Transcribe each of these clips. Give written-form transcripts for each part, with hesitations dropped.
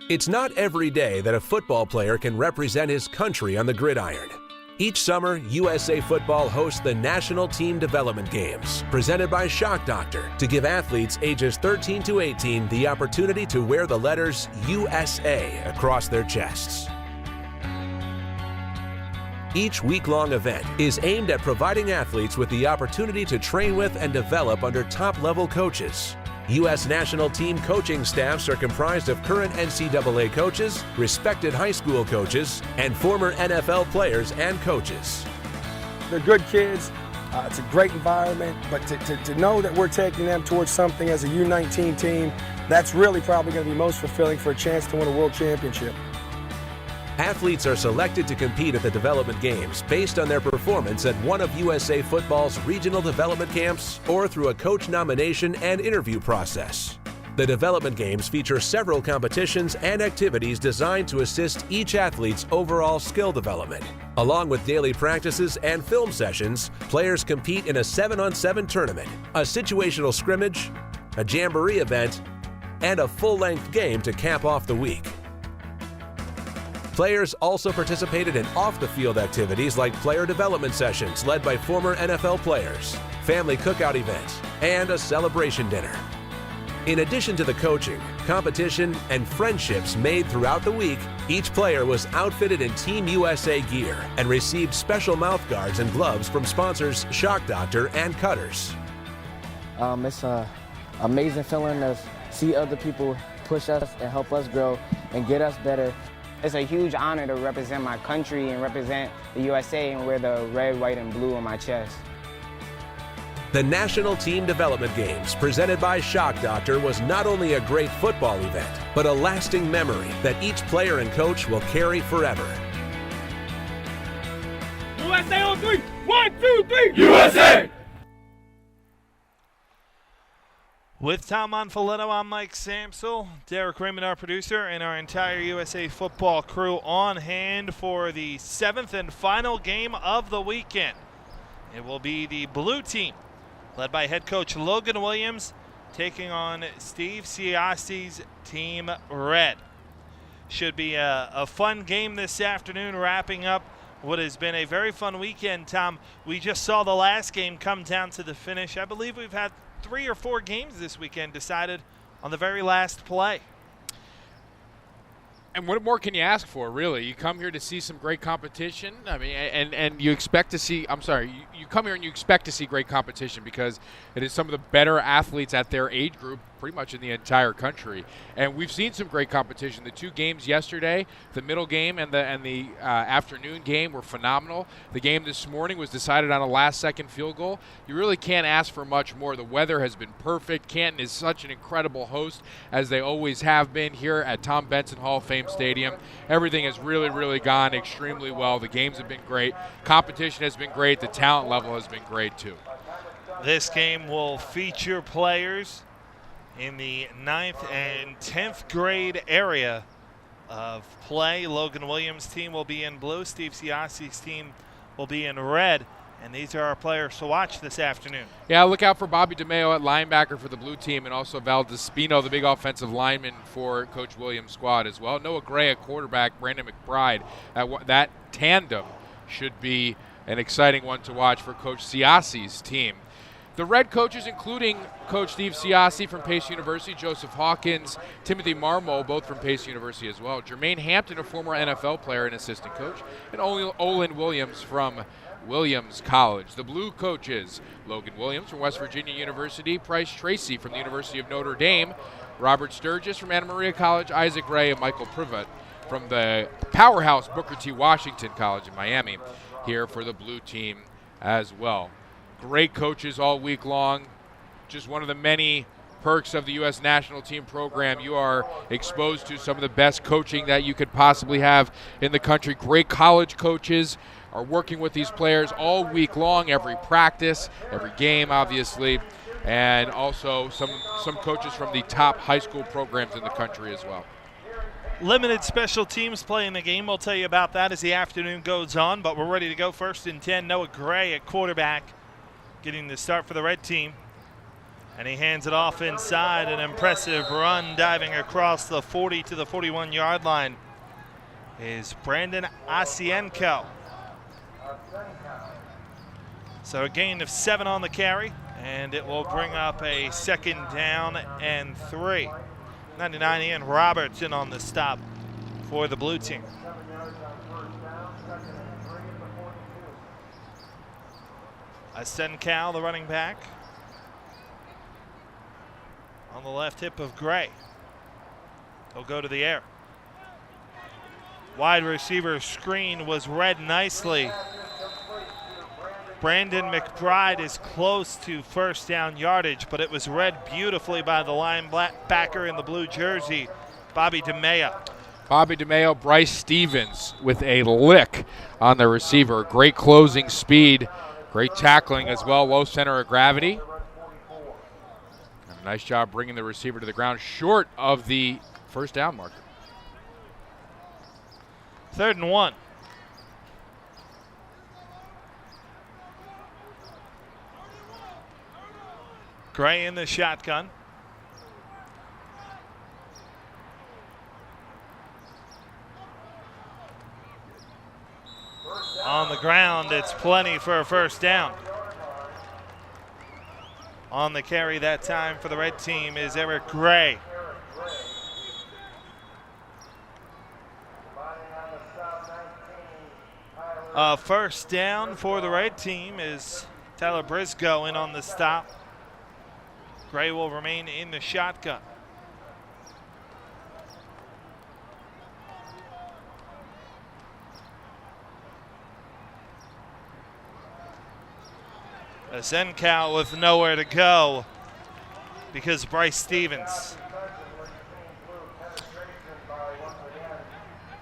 It's not every day that a football player can represent his country on the gridiron. Each summer, USA Football hosts the National Team Development Games, presented by Shock Doctor, to give athletes ages 13 to 18 the opportunity to wear the letters USA across their chests. Each week-long event is aimed at providing athletes with the opportunity to train with and develop under top-level coaches. U.S. national team coaching staffs are comprised of current NCAA coaches, respected high school coaches, and former NFL players and coaches. They're good kids. It's a great environment, but to know that we're taking them towards something as a U19 team, that's really probably going to be most fulfilling for a chance to win a world championship. Athletes are selected to compete at the development games based on their performance at one of USA Football's regional development camps or through a coach nomination and interview process. The development games feature several competitions and activities designed to assist each athlete's overall skill development. Along with daily practices and film sessions, players compete in a 7-on-7 tournament, a situational scrimmage, a jamboree event, and a full-length game to cap off the week. Players also participated in off-the-field activities like player development sessions led by former NFL players, family cookout events, and a celebration dinner. In addition to the coaching, competition, and friendships made throughout the week, each player was outfitted in Team USA gear and received special mouth guards and gloves from sponsors Shock Doctor and Cutters. It's an amazing feeling to see other people push us and help us grow and get us better. It's a huge honor to represent my country and represent the USA and wear the red, white, and blue on my chest. The National Team Development Games, presented by Shock Doctor, was not only a great football event, but a lasting memory that each player and coach will carry forever. USA on three! 1, 2, 3! USA! With Tom Monfiletto, I'm Mike Samsel, Derek Raymond, our producer, and our entire USA Football crew on hand for the 7th and final game of the weekend. It will be the blue team, led by head coach Logan Williams, taking on Steve Siassi's team red. Should be a fun game this afternoon, wrapping up what has been a very fun weekend, Tom. We just saw the last game come down to the finish. I believe we've had 3 or 4 games this weekend decided on the very last play. And what more can you ask for, really? You come here to see some great competition. I mean, and you expect to see, you come here and you expect to see great competition because it is some of the better athletes at their age group pretty much in the entire country. And we've seen some great competition. The 2 games yesterday, the middle game and the afternoon game, were phenomenal. The game this morning was decided on a last-second field goal. You really can't ask for much more. The weather has been perfect. Canton is such an incredible host, as they always have been here at Tom Benson Hall of Fame Stadium. Everything has really, really gone extremely well. The games have been great. Competition has been great. The talent level has been great, too. This game will feature players in the 9th and 10th grade area of play. Logan Williams' team will be in blue. Steve Siassi's team will be in red. And these are our players to watch this afternoon. Yeah, look out for Bobby DeMeo at linebacker for the blue team, and also Val Despino, the big offensive lineman for Coach Williams' squad as well. Noah Gray at quarterback, Brandon McBride. That tandem should be an exciting one to watch for Coach Siassi's team. The red coaches, including Coach Steve Siassi from Pace University, Joseph Hawkins, Timothy Marmol, both from Pace University as well, Jermaine Hampton, a former NFL player and assistant coach, and Olin Williams from Williams College. The blue coaches, Logan Williams from West Virginia University, Bryce Tracy from the University of Notre Dame, Robert Sturgis from Anna Maria College, Isaac Ray, and Michael Privat from the powerhouse Booker T. Washington College in Miami, here for the blue team as well. Great coaches all week long. Just one of the many perks of the U.S. national team program. You are exposed to some of the best coaching that you could possibly have in the country. Great college coaches are working with these players all week long, every practice, every game, obviously, and also some coaches from the top high school programs in the country as well. Limited special teams play in the game. We'll tell you about that as the afternoon goes on, but we're ready to go. 1st and 10, Noah Gray at quarterback, getting the start for the red team. And he hands it off inside. An impressive run diving across the 40 to the 41-yard line is Brandon Asienko. So a gain of 7 on the carry, and it will bring up a 2nd down and 3. 99 Ian Robertson on the stop for the blue team. Asienko, the running back, on the left hip of Gray. He'll go to the air. Wide receiver screen was read nicely. Brandon McBride is close to 1st down yardage, but it was read beautifully by the linebacker in the blue jersey, Bobby DeMeo. Bobby DeMeo, Bryce Stevens with a lick on the receiver. Great closing speed, great tackling as well, low center of gravity. And a nice job bringing the receiver to the ground short of the 1st down marker. 3rd and 1. Gray in the shotgun. On the ground, it's plenty for a 1st down. On the carry that time for the red team is Eric Gray. A 1st down for the red team is Tyler Briscoe in on the stop. Gray will remain in the shotgun. Asienko with nowhere to go because Bryce Stevens.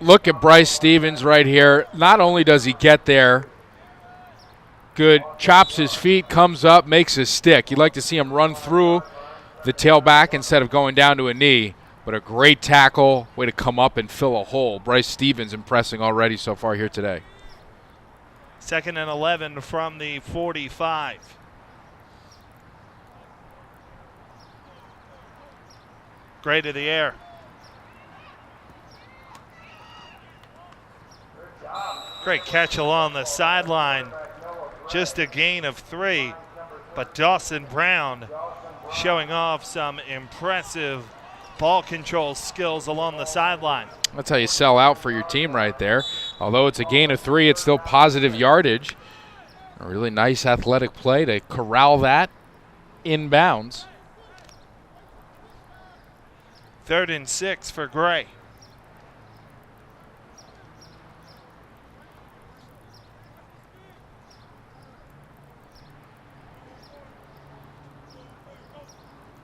Look at Bryce Stevens right here. Not only does he get there, good, chops his feet, comes up, makes a stick. You'd like to see him run through the tailback instead of going down to a knee, but a great tackle, way to come up and fill a hole. Bryce Stevens impressing already so far here today. 2nd and 11 from the 45. Gray to the air. Great catch along the sideline. Just a gain of 3, but Dawson Brown showing off some impressive ball control skills along the sideline. That's how you sell out for your team right there. Although it's a gain of 3, it's still positive yardage. A really nice athletic play to corral that inbounds. 3rd and 6 for Gray.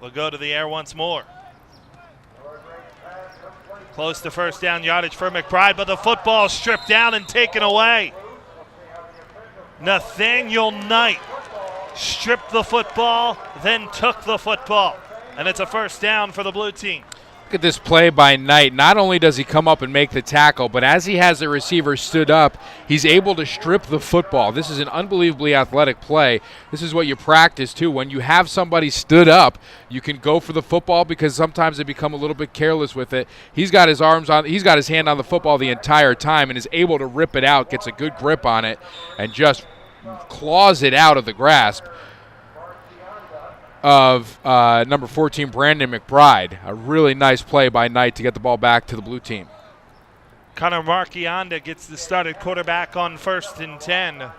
We'll go to the air once more. Close to 1st down yardage for McBride, but the football stripped down and taken away. Nathaniel Knight stripped the football, then took the football. And it's a 1st down for the blue team. Look at this play by Knight. Not only does he come up and make the tackle, but as he has the receiver stood up, he's able to strip the football. This is an unbelievably athletic play. This is what you practice too. When you have somebody stood up, you can go for the football because sometimes they become a little bit careless with it. He's got his hand on the football the entire time and is able to rip it out, gets a good grip on it, and just claws it out of the grasp of number 14, Brandon McBride. A really nice play by Knight to get the ball back to the blue team. Connor Marchionda gets the started quarterback on 1st and 10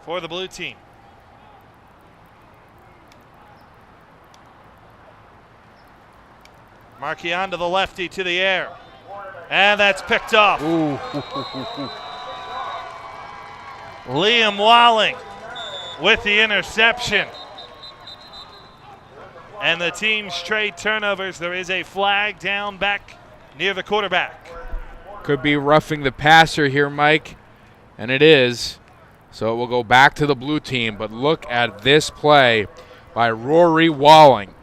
for the blue team. Marchionda, the lefty, to the air. And that's picked off. Ooh. Liam Walling with the interception. And the team's trade turnovers. There is a flag down back near the quarterback. Could be roughing the passer here, Mike, and it is. So it will go back to the blue team. But look at this play by Rory Walling.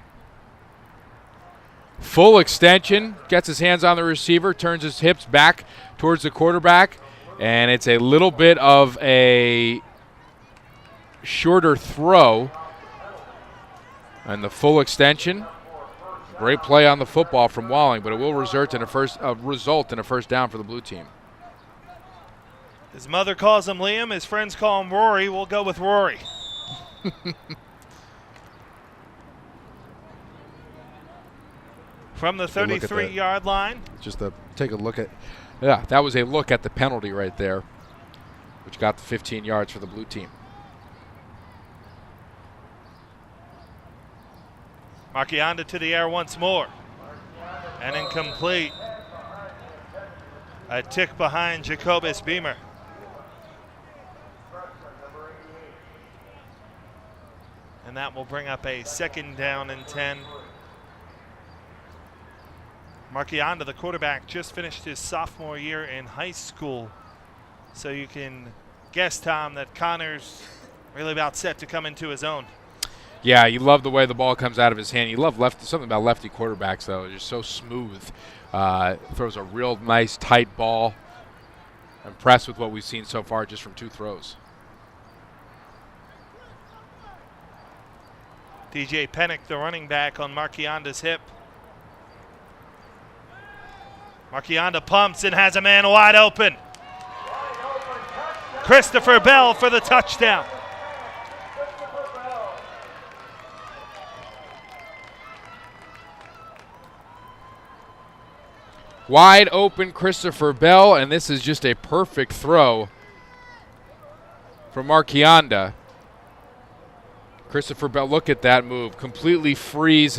Full extension, gets his hands on the receiver, turns his hips back towards the quarterback, and it's a little bit of a shorter throw. And the full extension. Great play on the football from Walling, but it will result in a first down for the blue team. His mother calls him Liam. His friends call him Rory. We'll go with Rory. From the 33-yard line. Just take a look at, yeah, that was a look at the penalty right there, which got the 15 yards for the blue team. Marchionda to the air once more. And incomplete. A tick behind Jacobus Beamer. And that will bring up a 2nd down and 10. Marchionda, the quarterback, just finished his sophomore year in high school. So you can guess, Tom, that Connor's really about set to come into his own. Yeah, you love the way the ball comes out of his hand. You love something about lefty quarterbacks, though. It's just so smooth. Throws a real nice, tight ball. Impressed with what we've seen so far just from 2 throws. DJ Pennick, the running back, on Marchionda's hip. Marchionda pumps and has a man wide open. Christopher Bell for the touchdown. Wide open Christopher Bell, and this is just a perfect throw from Marchionda. Christopher Bell, look at that move. Completely freezes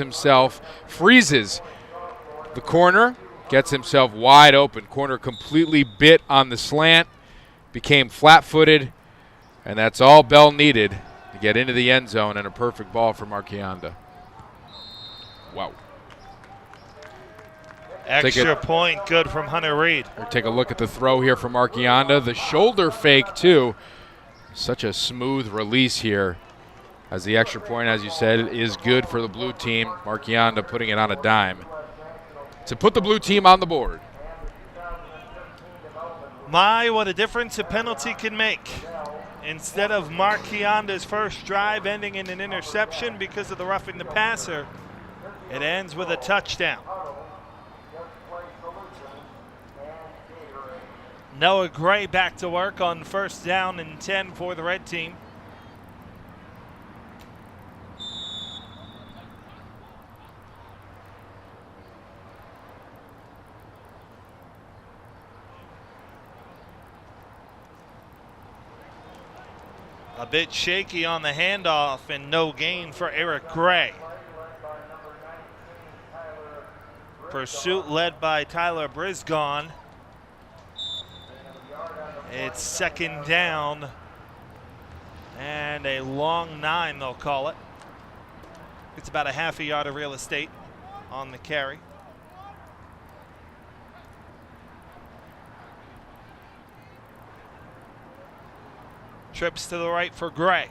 the corner, gets himself wide open. Corner completely bit on the slant, became flat-footed, and that's all Bell needed to get into the end zone, and a perfect ball for Marchionda. Wow. Extra point, good from Hunter Reed. Take a look at the throw here from Marchionda. The shoulder fake, too. Such a smooth release here. As the extra point, as you said, is good for the blue team. Marchionda putting it on a dime to put the blue team on the board. My, what a difference a penalty can make. Instead of Marchionda's first drive ending in an interception because of the roughing the passer, it ends with a touchdown. Noah Gray back to work on 1st down and 10 for the red team. A bit shaky on the handoff and no gain for Eric Gray. Pursuit led by Tyler Brisgon. It's 2nd down and a long 9, they'll call it. It's about a half a yard of real estate on the carry. Trips to the right for Gray.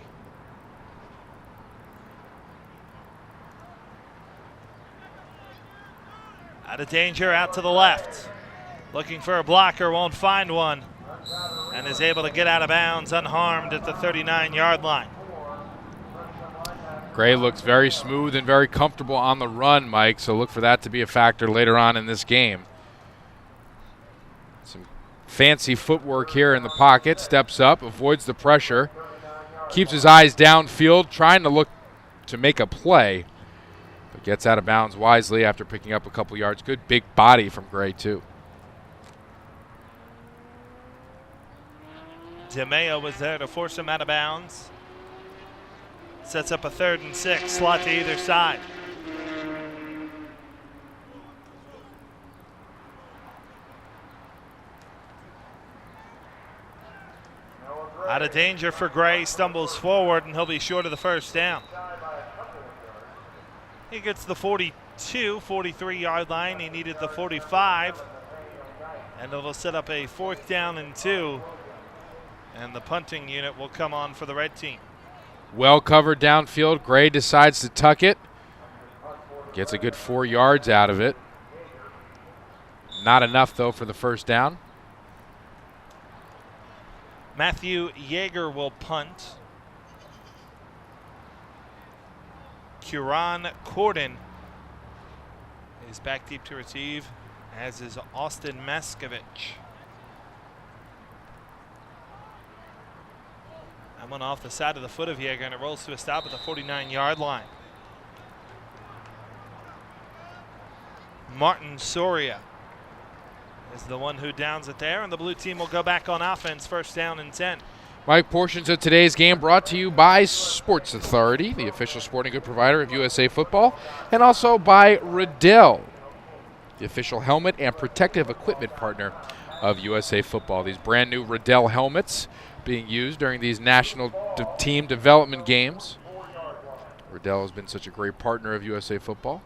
Out of danger, out to the left. Looking for a blocker, won't find one. And is able to get out of bounds unharmed at the 39-yard line. Gray looks very smooth and very comfortable on the run, Mike, so look for that to be a factor later on in this game. Some fancy footwork here in the pocket, steps up, avoids the pressure, keeps his eyes downfield, trying to look to make a play, but gets out of bounds wisely after picking up a couple yards. Good big body from Gray, too. DeMeo was there to force him out of bounds. Sets up a 3rd and 6, slot to either side. Out of danger for Gray, stumbles forward, and he'll be short of the 1st down. He gets the 42, 43-yard line. He needed the 45. And it'll set up a 4th down and 2. And the punting unit will come on for the red team. Well covered downfield. Gray decides to tuck it. Gets a good 4 yards out of it. Not enough, though, for the 1st down. Matthew Yeager will punt. Kieran Corden is back deep to receive, as is Austin Meskovich. That one off the side of the foot of Yeager, and it rolls to a stop at the 49-yard line. Martin Soria is the one who downs it there, and the blue team will go back on offense, first down and 10. Mike, portions of today's game brought to you by Sports Authority, the official sporting good provider of USA Football, and also by Riddell, the official helmet and protective equipment partner of USA Football. These brand new Riddell helmets being used during these national team development games. Riddell has been such a great partner of USA Football.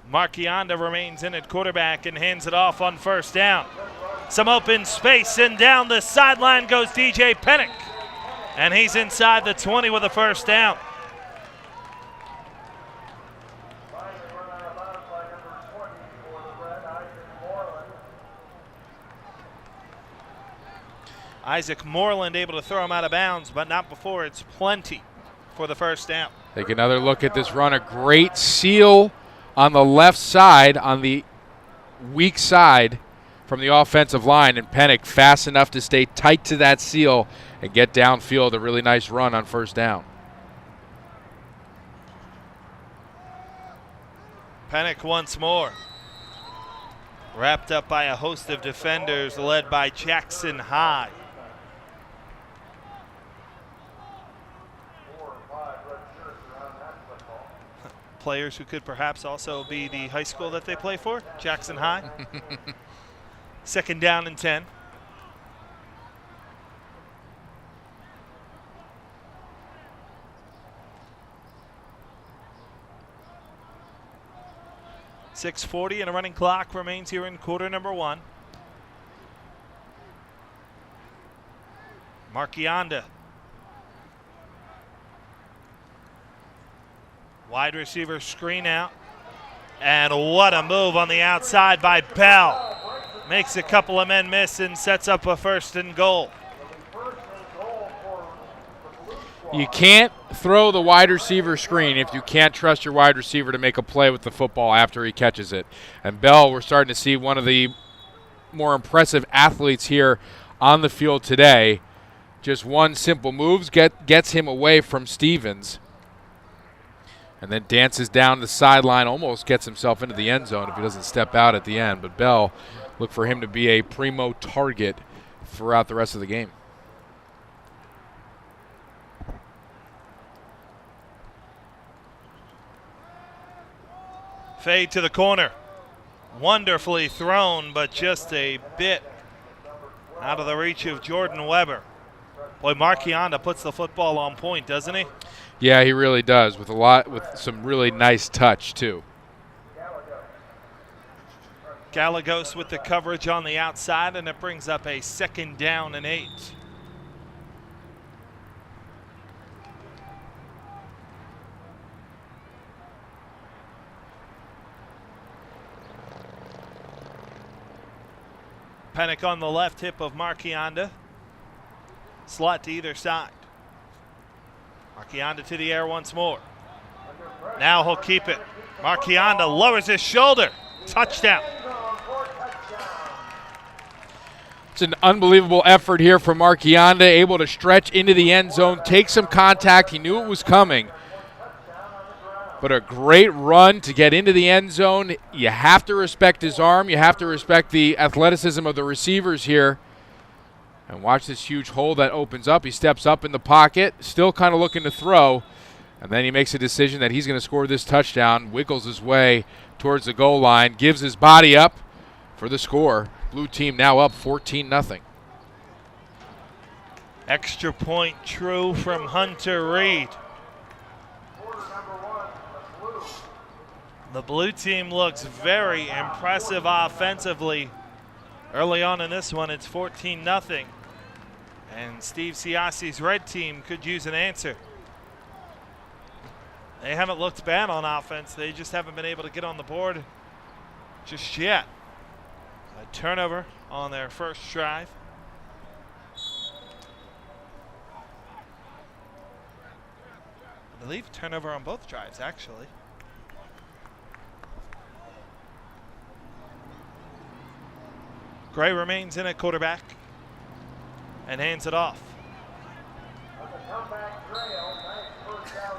Marchionda remains in at quarterback and hands it off on first down. Some open space, and down the sideline goes DJ Pennick. And he's inside the 20 with a first down. Isaac Moreland able to throw him out of bounds, but not before it's plenty for the first down. Take another look at this run. A great seal on the left side, on the weak side from the offensive line, and Pennick fast enough to stay tight to that seal and get downfield. A really nice run on first down. Pennick once more. Wrapped up by a host of defenders led by Jackson High. Players who could perhaps also be the high school that they play for, Jackson High. Second down and 10. .640 and a running clock remains here in quarter number 1. Marchionda. Wide receiver screen out. And what a move on the outside by Bell. Makes a couple of men miss and sets up a first and goal. You can't throw the wide receiver screen if you can't trust your wide receiver to make a play with the football after he catches it. And Bell, we're starting to see one of the more impressive athletes here on the field today. Just one simple move gets him away from Stevens. And then dances down the sideline, almost gets himself into the end zone if he doesn't step out at the end. But Bell, look for him to be a primo target throughout the rest of the game. Fade to the corner. Wonderfully thrown, but just a bit out of the reach of Jordan Weber. Boy, Marchionda puts the football on point, doesn't he? Yeah, he really does, with some really nice touch too. Gallegos with the coverage on the outside, and it brings up a second down and 8. Pennick on the left hip of Marchionda. Slot to either side. Marchionda to the air once more. Now he'll keep it. Marchionda lowers his shoulder. Touchdown. It's an unbelievable effort here from Marchionda, able to stretch into the end zone, take some contact. He knew it was coming. But a great run to get into the end zone. You have to respect his arm. You have to respect the athleticism of the receivers here. And watch this huge hole that opens up. He steps up in the pocket, still kind of looking to throw. And then he makes a decision that he's going to score this touchdown, wiggles his way towards the goal line, gives his body up for the score. Blue team now up 14-0. Extra point true from Hunter Reed. The blue team looks very impressive offensively. Early on in this one, it's 14-0. And Steve Siassi's red team could use an answer. They haven't looked bad on offense. They just haven't been able to get on the board just yet. A turnover on their first drive. I believe turnover on both drives, actually. Gray remains in at quarterback and hands it off.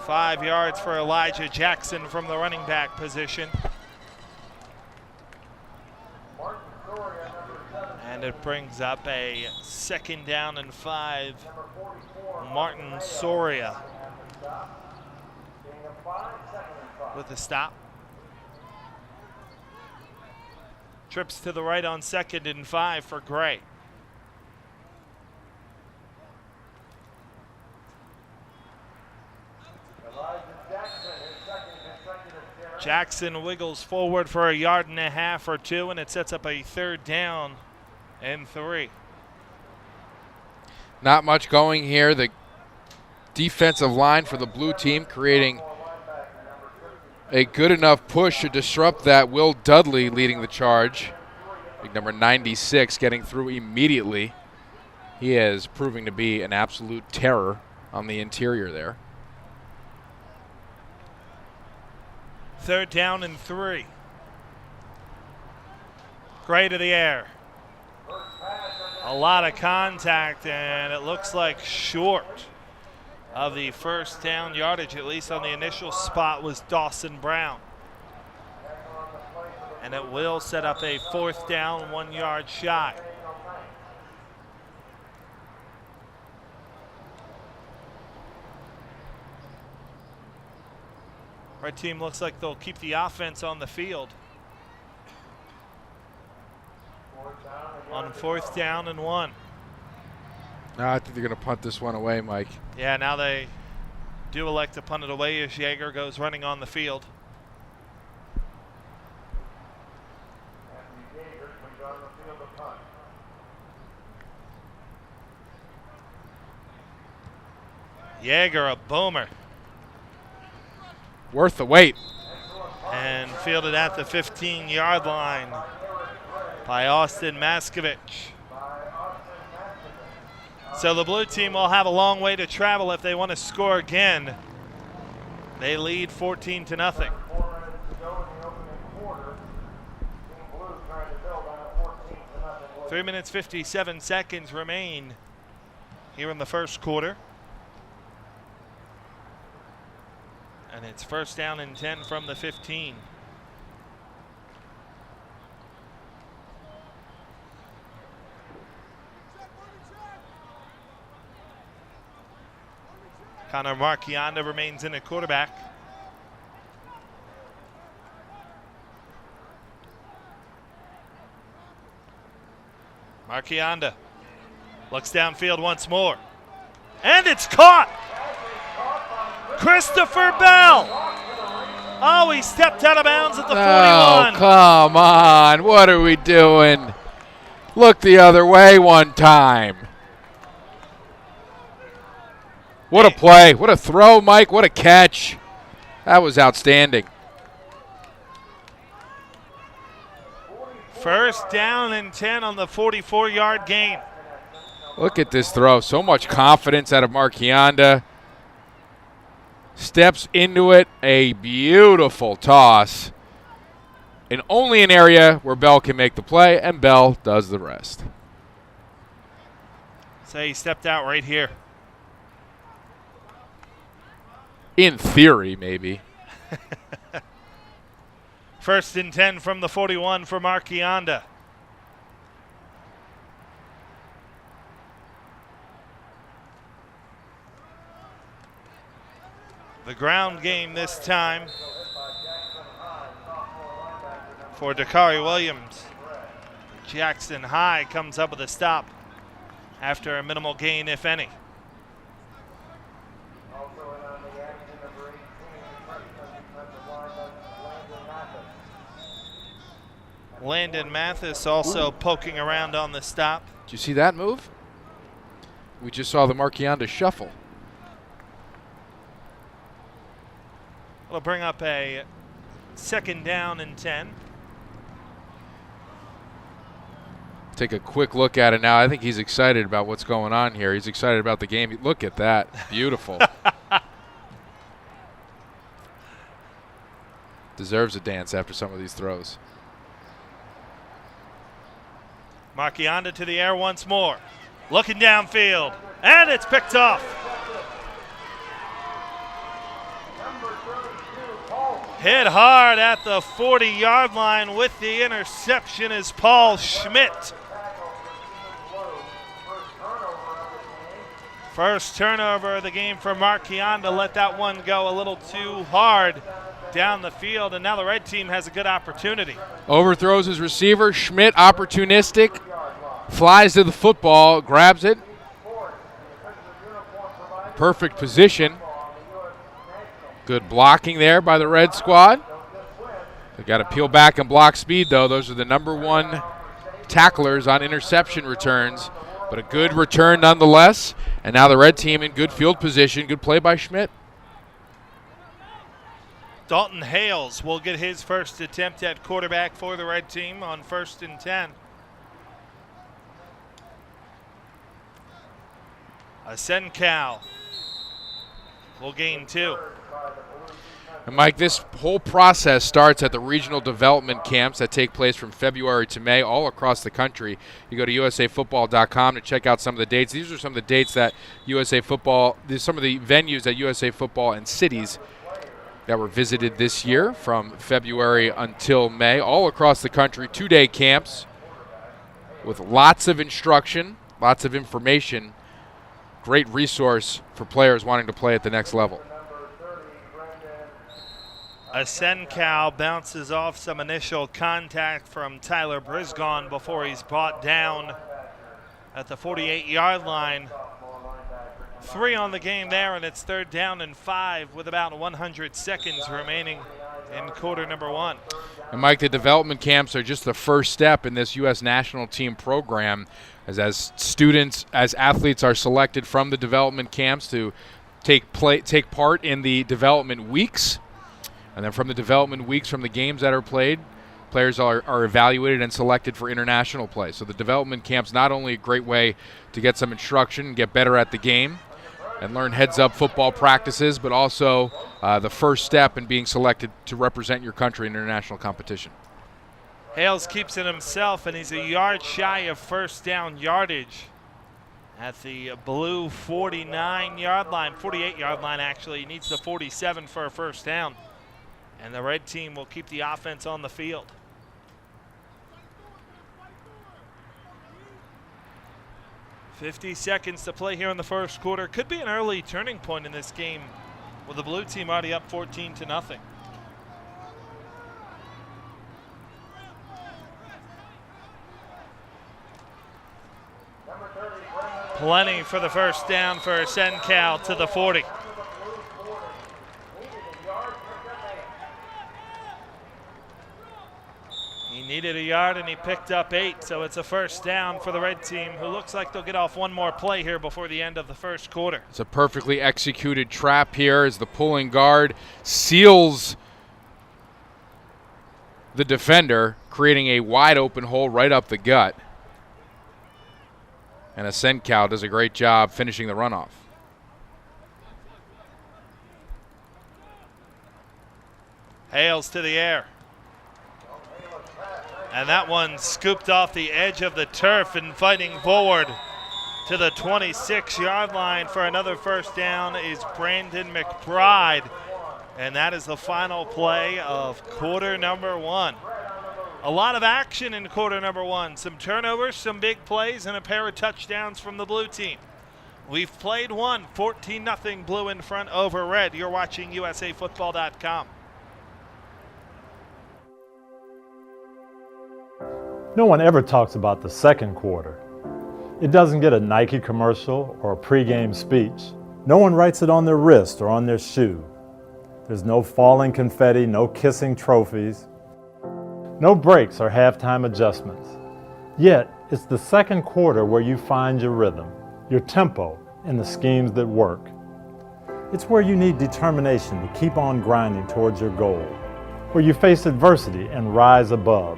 5 yards for Elijah Jackson from the running back position. And it brings up a 2nd down and 5. Martin Soria with the stop. Trips to the right on 2nd and 5 for Gray. Jackson wiggles forward for a 1.5 yards or 2, and it sets up a 3rd down and 3. Not much going here. The defensive line for the blue team creating a good enough push to disrupt that. Will Dudley leading the charge. Big number 96 getting through immediately. He is proving to be an absolute terror on the interior there. 3rd down and 3. Gray to the air. A lot of contact, and it looks like short of the 1st down yardage, at least on the initial spot, was Dawson Brown. And it will set up a 4th down, 1 yard shy. Red team looks like they'll keep the offense on the field. On 4th down and 1. No, I think they're going to punt this one away, Mike. Yeah, now they do elect to punt it away as Yeager goes running on the field. Yeager, a boomer. Worth the wait. And fielded at the 15-yard line by Austin Maskovich. So the blue team will have a long way to travel if they want to score again. They lead 14-0. 3 minutes, 57 seconds remain here in the 1st quarter. And it's 1st down and 10 from the 15. Connor Marchionda remains in at quarterback. Marchionda looks downfield once more. And it's caught! Christopher Bell! Oh, he stepped out of bounds at the 41. Oh, come on. What are we doing? Look the other way one time. What a play. What a throw, Mike. What a catch. That was outstanding. 1st down and 10 on the 44-yard gain. Look at this throw. So much confidence out of Marchionda. Steps into it. A beautiful toss. And only an area where Bell can make the play, and Bell does the rest. So he stepped out right here. In theory, maybe. 1st and 10 from the 41 for Marchionda. The ground game this time for Dakari Williams. Jackson High comes up with a stop after a minimal gain, if any. Landon Mathis also poking around on the stop. Did you see that move? We just saw the Marchionda shuffle. It'll bring up a 2nd down and 10. Take a quick look at it now. I think he's excited about what's going on here. He's excited about the game. Look at that. Beautiful. deserves a dance after some of these throws. Marchionda to the air once more. Looking downfield, and it's picked off. Hit hard at the 40-yard line with the interception is Paul Schmidt. First turnover of the game for Marchionda. Let that one go a little too hard down the field, and now the red team has a good opportunity. Overthrows his receiver. Schmidt, opportunistic, flies to the football, grabs it. Perfect position. Good blocking there by the red squad. They got to peel back and block speed, though. Those are the number one tacklers on interception returns, but a good return nonetheless. And now the red team in good field position. Good play by Schmidt. Dalton Hales will get his first attempt at quarterback for the red team on 1st and 10. Asencal will gain 2. And Mike, this whole process starts at the regional development camps that take place from February to May all across the country. You go to usafootball.com to check out some of the dates. These are some of the dates that USA Football, some of the venues that USA Football and cities that were visited this year from February until May, all across the country. 2-day camps with lots of instruction, lots of information. Great resource for players wanting to play at the next level. Asencal bounces off some initial contact from Tyler Brisgon before he's brought down at the 48-yard line. 3 on the game there, and it's 3rd down and 5 with about 100 seconds remaining in quarter number 1. And Mike, the development camps are just the first step in this U.S. national team program as students, as athletes are selected from the development camps to take part in the development weeks. And then from the development weeks, from the games that are played, players are evaluated and selected for international play. So the development camp's not only a great way to get some instruction and get better at the game and learn heads-up football practices, but also the first step in being selected to represent your country in international competition. Hales keeps it himself, and he's a yard shy of first down yardage at the blue 49-yard line, 48-yard line actually. He needs the 47 for a first down. And the red team will keep the offense on the field. .50 seconds to play here in the first quarter. Could be an early turning point in this game with the blue team already up 14-0. Plenty for the first down for Asencal to the 40. He needed a yard and he picked up 8, so it's a first down for the red team, who looks like they'll get off one more play here before the end of the first quarter. It's a perfectly executed trap here as the pulling guard seals the defender, creating a wide open hole right up the gut. And Asencal does a great job finishing the runoff. Hales to the air. And that one scooped off the edge of the turf and fighting forward to the 26-yard line for another first down is Brandon McBride. And that is the final play of quarter number 1. A lot of action in quarter number 1. Some turnovers, some big plays, and a pair of touchdowns from the blue team. We've played one, 14-0 blue in front over red. You're watching USAFootball.com. No one ever talks about the second quarter. It doesn't get a Nike commercial or a pregame speech. No one writes it on their wrist or on their shoe. There's no falling confetti, no kissing trophies, no breaks or halftime adjustments. Yet, it's the second quarter where you find your rhythm, your tempo, and the schemes that work. It's where you need determination to keep on grinding towards your goal, where you face adversity and rise above,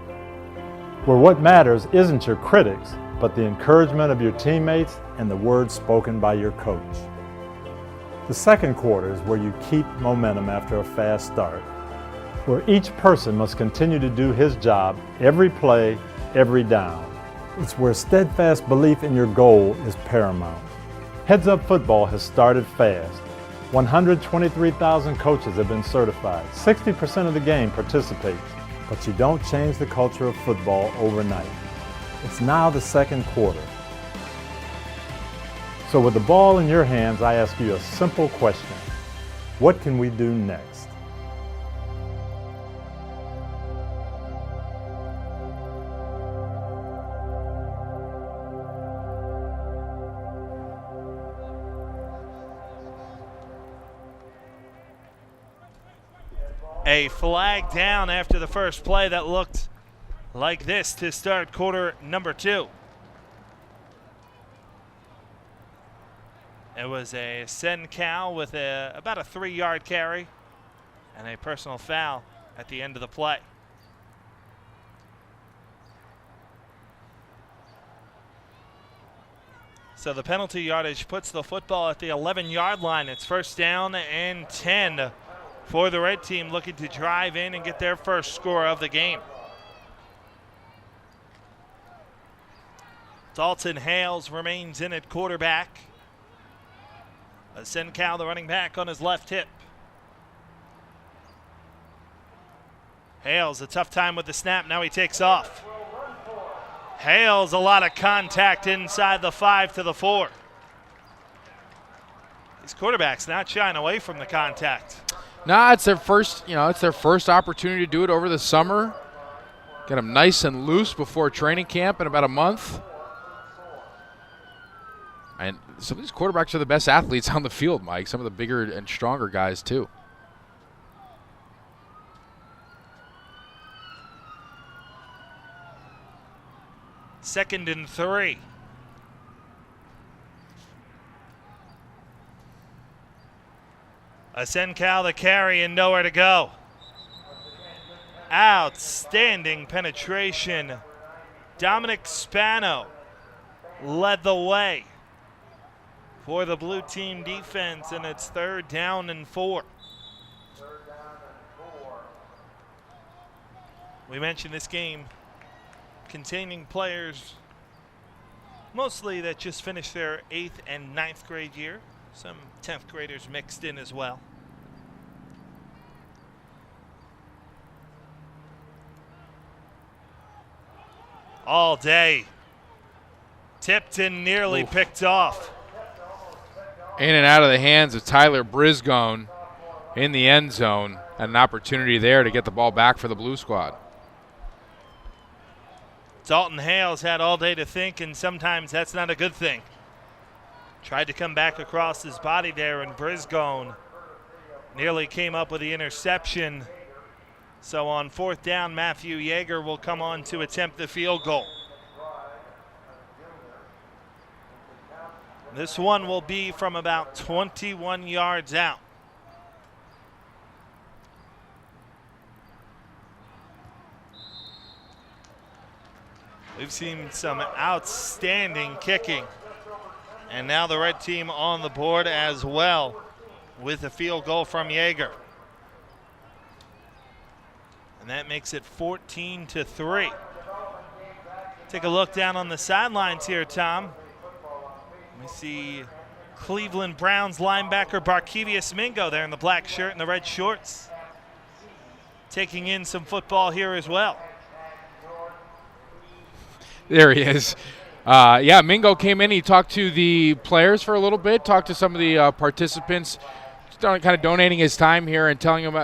where what matters isn't your critics, but the encouragement of your teammates and the words spoken by your coach. The second quarter is where you keep momentum after a fast start. where each person must continue to do his job every play, every down. It's where steadfast belief in your goal is paramount. Heads Up Football has started fast. 123,000 coaches have been certified. 60% of the game participates. But you don't change the culture of football overnight. It's now the second quarter. So with the ball in your hands, I ask you a simple question. What can we do next? A flag down after the first play that looked like this to start quarter number 2. It was a send cow with about a 3-yard carry and a personal foul at the end of the play. So the penalty yardage puts the football at the 11-yard line. It's first down and 10 for the red team, looking to drive in and get their first score of the game. Dalton Hales remains in at quarterback. Senkow, the running back, on his left hip. Hales, a tough time with the snap. Now he takes off. Hales, a lot of contact inside the 5 to the 4. These quarterbacks not shying away from the contact. Nah, it's their first, it's their first opportunity to do it over the summer. Get them nice and loose before training camp in about a month. And some of these quarterbacks are the best athletes on the field, Mike. Some of the bigger and stronger guys, too. Second and 3. Senkow the carry and nowhere to go. Outstanding penetration. Dominic Spano led the way for the blue team defense, and it's 3rd down and 4. We mentioned this game containing players mostly that just finished their 8th and 9th grade year. Some 10th graders mixed in as well. All day. Tipped and nearly picked off. In and out of the hands of Tyler Brisgone in the end zone. Had an opportunity there to get the ball back for the blue squad. Dalton Hales had all day to think, and sometimes that's not a good thing. Tried to come back across his body there, and Brisgone nearly came up with the interception. So on 4th down, Matthew Yeager will come on to attempt the field goal. This one will be from about 21 yards out. We've seen some outstanding kicking. And now the red team on the board as well with a field goal from Yeager. And that makes it 14-3. Take a look down on the sidelines here, Tom. We see Cleveland Browns linebacker Barkevius Mingo there in the black shirt and the red shorts, taking in some football here as well. There he is. Mingo came in. He talked to the players for a little bit, talked to some of the participants, kind of donating his time here and telling him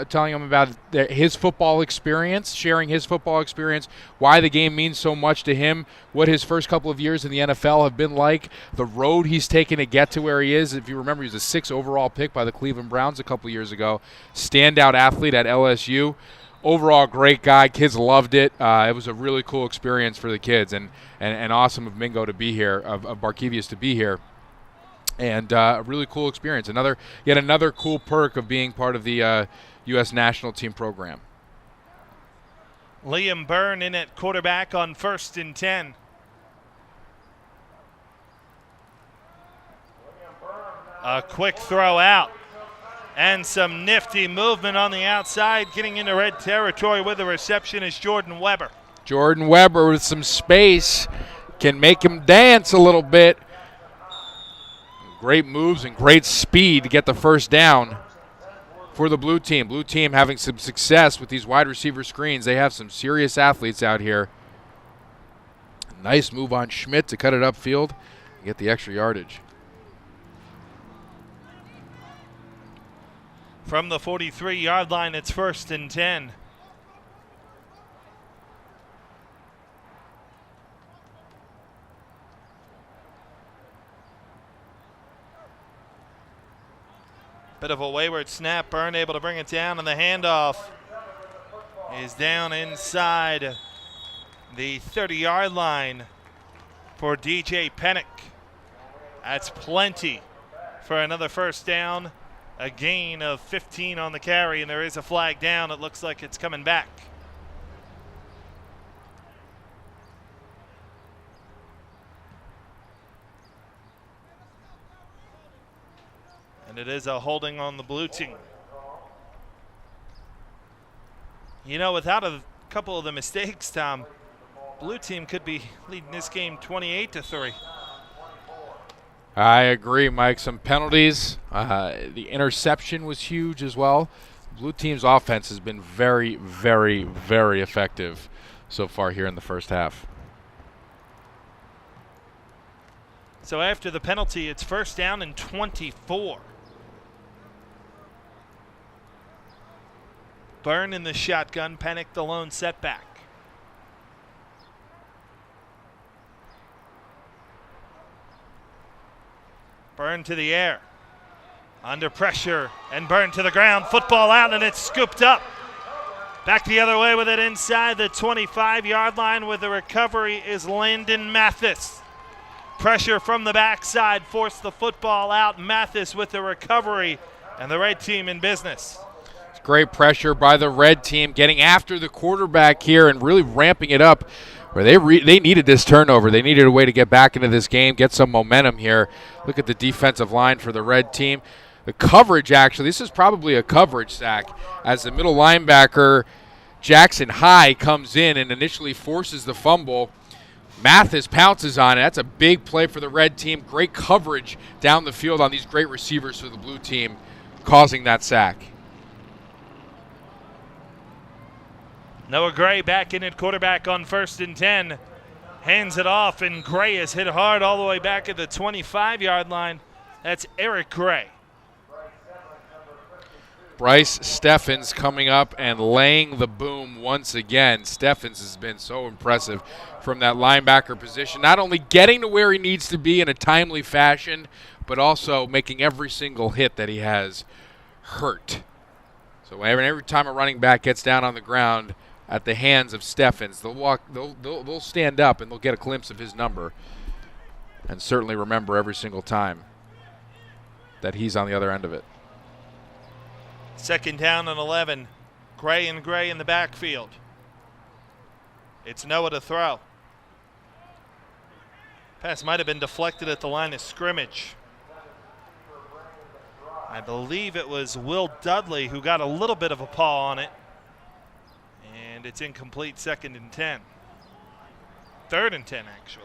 about his football experience, sharing his football experience, why the game means so much to him, what his first couple of years in the NFL have been like, the road he's taken to get to where he is. If you remember, he was a 6th overall pick by the Cleveland Browns a couple years ago. Standout athlete at LSU. Overall, great guy. Kids loved it. It was a really cool experience for the kids, and awesome of Mingo to be here, of Barkevius to be here. And a really cool experience. Yet another cool perk of being part of the U.S. national team program. Liam Byrne in at quarterback on 1st and 10. A quick throw out. And some nifty movement on the outside. Getting into red territory with the reception is Jordan Weber. Jordan Weber with some space can make him dance a little bit. Great moves and great speed to get the first down for the blue team. Blue team having some success with these wide receiver screens. They have some serious athletes out here. Nice move on Schmidt to cut it upfield and get the extra yardage. From the 43-yard line, it's 1st and 10. Bit of a wayward snap. Byrne able to bring it down, and the handoff is down inside the 30-yard line for DJ Pennick. That's plenty for another first down. A gain of 15 on the carry, and there is a flag down. It looks like it's coming back. And it is a holding on the blue team. You know, without a couple of the mistakes, Tom, blue team could be leading this game 28-3. I agree, Mike. Some penalties. The interception was huge as well. Blue team's offense has been very, very, very effective so far here in the first half. So after the penalty, it's 1st down and 24. Byrne in the shotgun, Pennick the lone setback. Byrne to the air. Under pressure, and Byrne to the ground. Football out, and it's scooped up. Back the other way with it inside the 25-yard line with the recovery is Landon Mathis. Pressure from the backside forced the football out. Mathis with the recovery, and the red team in business. It's great pressure by the red team, getting after the quarterback here and really ramping it up. Where they needed this turnover. They needed a way to get back into this game, get some momentum here. Look at the defensive line for the red team. The coverage, actually, this is probably a coverage sack as the middle linebacker, Jackson High, comes in and initially forces the fumble. Mathis pounces on it. That's a big play for the red team. Great coverage down the field on these great receivers for the blue team, causing that sack. Noah Gray back in at quarterback on 1st and 10. Hands it off, and Gray is hit hard all the way back at the 25-yard line. That's Eric Gray. Bryce Steffens coming up and laying the boom once again. Steffens has been so impressive from that linebacker position, not only getting to where he needs to be in a timely fashion, but also making every single hit that he has hurt. So every time a running back gets down on the ground at the hands of Steffens, they'll stand up and they'll get a glimpse of his number and certainly remember every single time that he's on the other end of it. 2nd down and 11. Gray and Gray in the backfield. It's Noah to throw. Pass might have been deflected at the line of scrimmage. I believe it was Will Dudley who got a little bit of a paw on it. And it's incomplete. 2nd and 10. 3rd and 10, actually.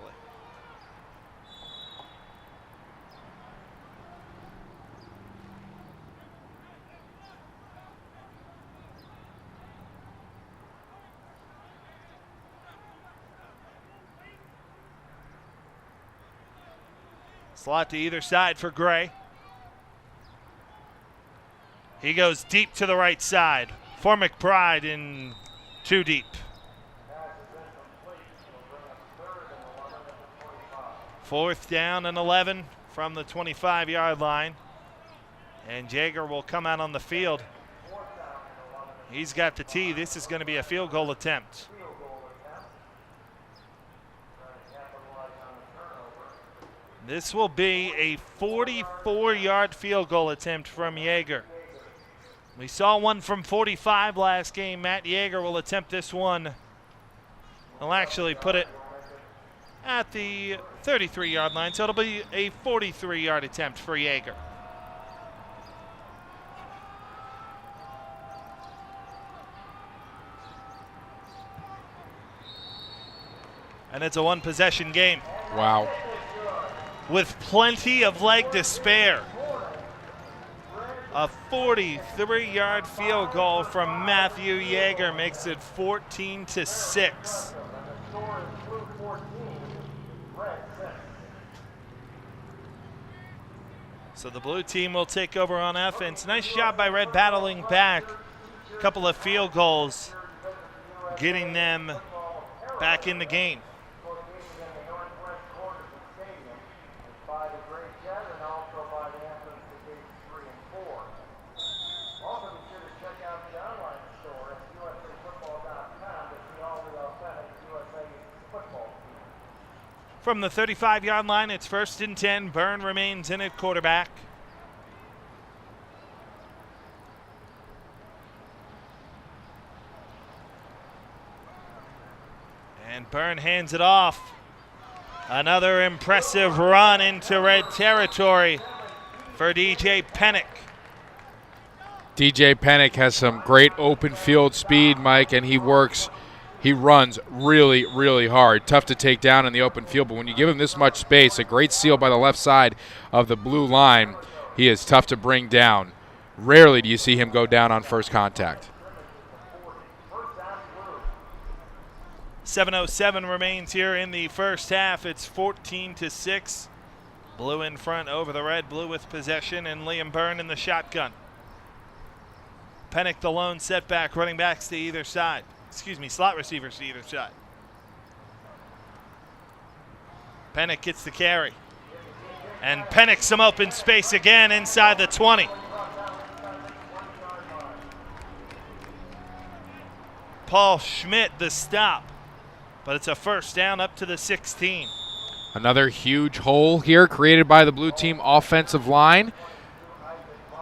Slot to either side for Gray. He goes deep to the right side for McBride in too deep. 4th down and 11 from the 25-yard line. And Jaeger will come out on the field. He's got the tee. This is going to be a field goal attempt. This will be a 44-yard field goal attempt from Jaeger. We saw one from 45 last game. Matt Jaeger will attempt this one. He'll actually put it at the 33-yard line, so it'll be a 43-yard attempt for Jaeger. And it's a one-possession game. Wow. With plenty of leg to spare. A 43-yard field goal from Matthew Yeager makes it 14-6. So the blue team will take over on offense. Nice job by Red battling back. A couple of field goals, getting them back in the game. From the 35-yard line, it's 1st and 10. Byrne remains in at quarterback. And Byrne hands it off. Another impressive run into red territory for DJ Pennick. DJ Pennick has some great open field speed, Mike, and he runs really, really hard. Tough to take down in the open field, but when you give him this much space, a great seal by the left side of the blue line, he is tough to bring down. Rarely do you see him go down on first contact. 7:07 remains here in the first half. It's 14-6. Blue in front over the red. Blue with possession, and Liam Byrne in the shotgun. Pennick the lone setback, running backs to either side. Slot receivers to either side. Pennick gets the carry. And Pennick some open space again inside the 20. Paul Schmidt the stop. But it's a first down up to the 16. Another huge hole here created by the blue team offensive line.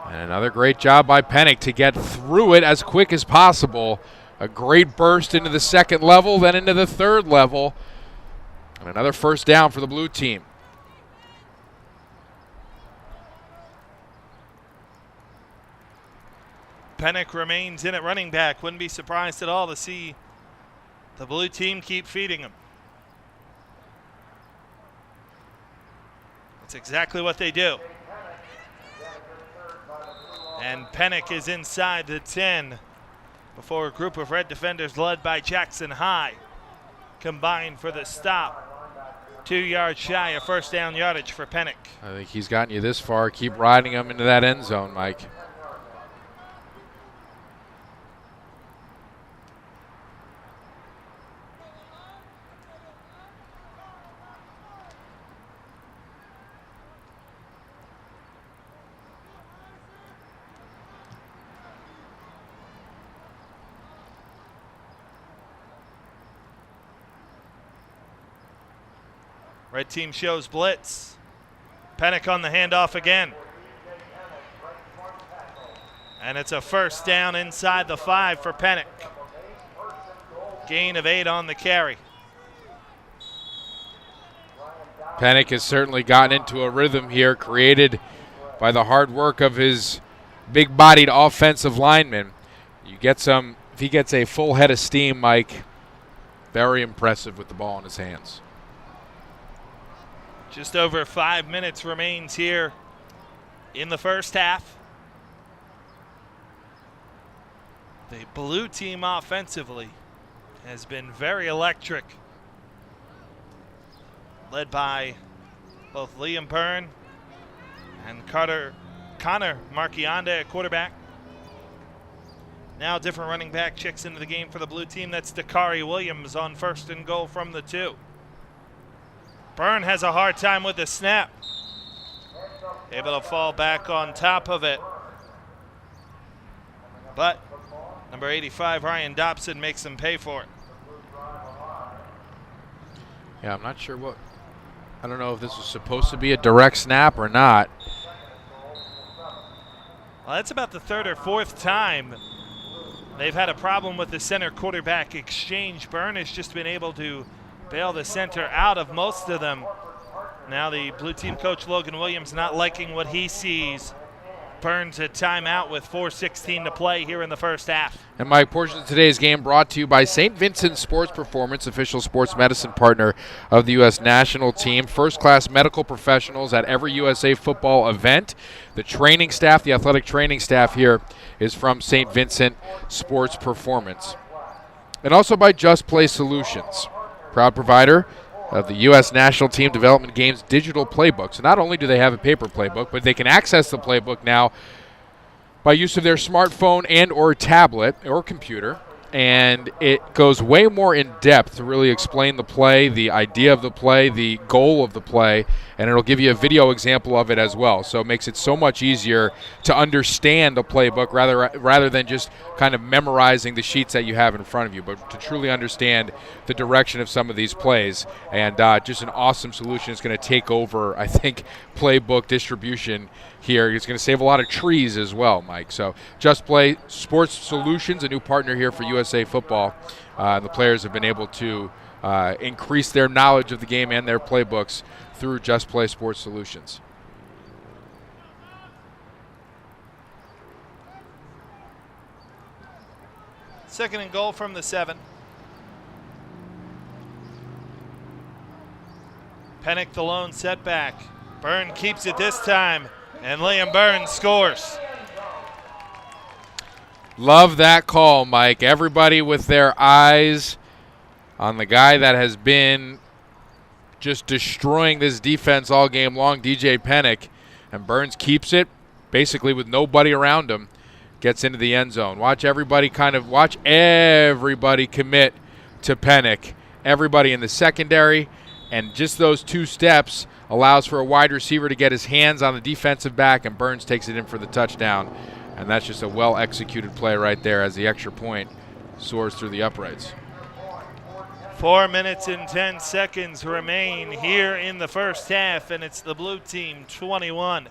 And another great job by Pennick to get through it as quick as possible. A great burst into the second level, then into the third level. And another first down for the blue team. Pennick remains in at running back. Wouldn't be surprised at all to see the blue team keep feeding him. That's exactly what they do. And Pennick is inside the 10 before a group of red defenders led by Jackson High combined for the stop. 2 yards shy of first down yardage for Pennick. I think he's gotten you this far. Keep riding him into that end zone, Mike. Red team shows blitz. Pennick on the handoff again. And it's a first down inside the 5 for Pennick. Gain of 8 on the carry. Pennick has certainly gotten into a rhythm here, created by the hard work of his big-bodied offensive lineman. If he gets a full head of steam, Mike, very impressive with the ball in his hands. Just over 5 minutes remains here in the first half. The blue team offensively has been very electric, led by both Liam Byrne and Connor Marchionda at quarterback. Now different running back checks into the game for the blue team. That's Dakari Williams on 1st and goal from the 2. Byrne has a hard time with the snap. Able to fall back on top of it. But number 85, Ryan Dobson, makes him pay for it. Yeah, I'm not sure I don't know if this was supposed to be a direct snap or not. Well, that's about the 3rd or 4th time they've had a problem with the center quarterback exchange. Byrne has just been able to bail the center out of most of them. Now the blue team coach Logan Williams not liking what he sees burns a timeout with 4:16 to play here in the first half. And my portion of today's game brought to you by St. Vincent Sports Performance, official sports medicine partner of the U.S. national team. First-class medical professionals at every USA football event. The training staff, the athletic training staff here is from St. Vincent Sports Performance. And also by Just Play Solutions, proud provider of the U.S. National Team Development Games digital playbook. So not only do they have a paper playbook, but they can access the playbook now by use of their smartphone and or tablet or computer. And it goes way more in depth to really explain the play, the idea of the play, the goal of the play, and it'll give you a video example of it as well. So it makes it so much easier to understand the playbook rather than just kind of memorizing the sheets that you have in front of you, but to truly understand the direction of some of these plays. And just an awesome solution. It's going to take over, I think, playbook distribution here. It's going to save a lot of trees as well, Mike. So Just Play Sports Solutions, a new partner here for USA Football. The players have been able to increase their knowledge of the game and their playbooks through Just Play Sports Solutions. Second and goal from the 7. Pennick the lone setback. Byrne keeps it this time, and Liam Byrne scores. Love that call, Mike. Everybody with their eyes on the guy that has been just destroying this defense all game long, DJ Pennick, and Burns keeps it basically with nobody around him, gets into the end zone. Watch everybody commit to Pennick. Everybody in the secondary, and just those 2 steps allows for a wide receiver to get his hands on the defensive back, and Burns takes it in for the touchdown. And that's just a well-executed play right there as the extra point soars through the uprights. 4 minutes and 10 seconds remain here in the first half, and it's the blue team 21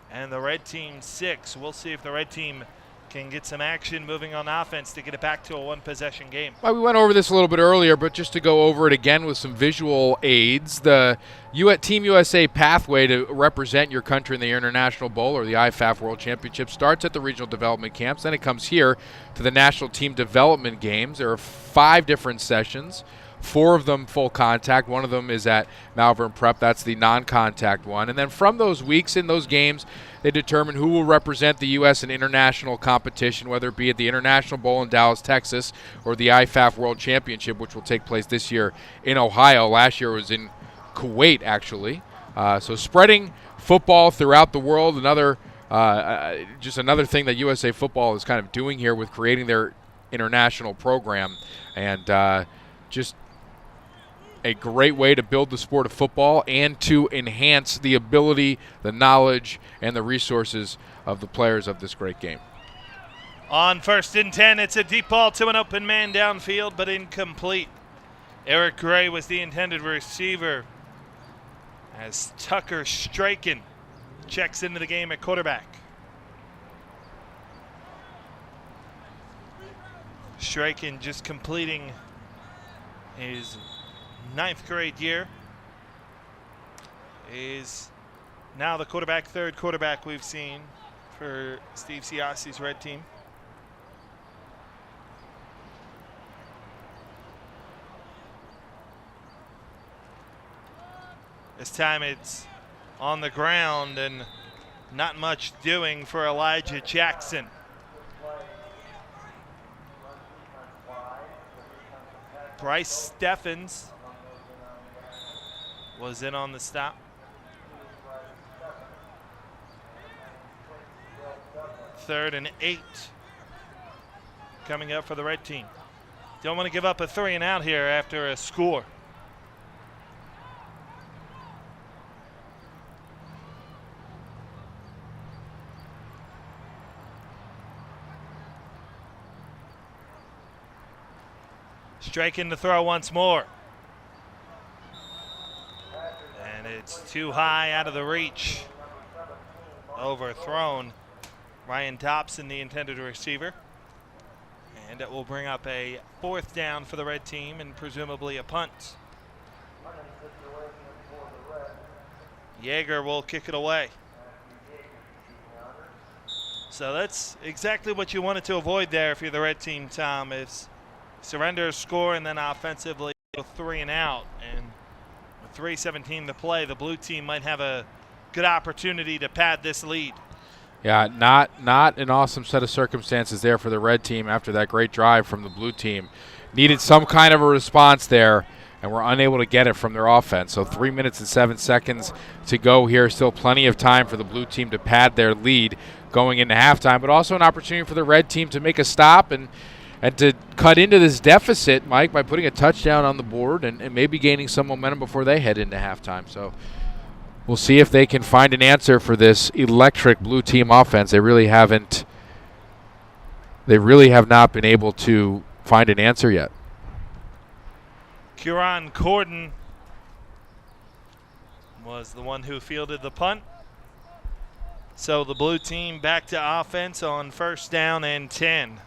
and the red team 6. We'll see if the red team can get some action moving on offense to get it back to a one-possession game. Well, we went over this a little bit earlier, but just to go over it again with some visual aids, the Team USA pathway to represent your country in the International Bowl or the IFAF World Championship starts at the regional development camps. Then it comes here to the National Team Development Games. There are 5 different sessions, 4 of them full contact. 1 of them is at Malvern Prep. That's the non-contact one. And then from those weeks in those games, they determine who will represent the U.S. in international competition, whether it be at the International Bowl in Dallas, Texas, or the IFAF World Championship, which will take place this year in Ohio. Last year it was in Kuwait, actually. So spreading football throughout the world, just another thing that USA Football is kind of doing here with creating their international program. And just a great way to build the sport of football and to enhance the ability, the knowledge, and the resources of the players of this great game. On 1st and 10, it's a deep ball to an open man downfield, but incomplete. Eric Gray was the intended receiver as Tucker Strachan checks into the game at quarterback. Strachan just completing his 9th grade year, is now the third quarterback we've seen for Steve Siassi's red team. This time it's on the ground and not much doing for Elijah Jackson. Bryce Steffens was in on the stop. 3rd and 8 coming up for the red team. Don't want to give up a 3 and out here after a score. Strachan to throw once more. And it's too high out of the reach. Overthrown. Ryan Dobson, the intended receiver. And it will bring up a 4th down for the red team and presumably a punt. Yeager will kick it away. So that's exactly what you wanted to avoid there if you're the red team, Tom, is surrender a score and then offensively go 3 and out. And with 3:17 to play, the blue team might have a good opportunity to pad this lead. Yeah, not an awesome set of circumstances there for the red team after that great drive from the blue team. Needed some kind of a response there, and were unable to get it from their offense. So 3 minutes and 7 seconds to go here. Still plenty of time for the blue team to pad their lead going into halftime, but also an opportunity for the red team to make a stop and to cut into this deficit, Mike, by putting a touchdown on the board and maybe gaining some momentum before they head into halftime. So we'll see if they can find an answer for this electric blue team offense. They really have not been able to find an answer yet. Kieran Corden was the one who fielded the punt. So the blue team back to offense on 1st down and 10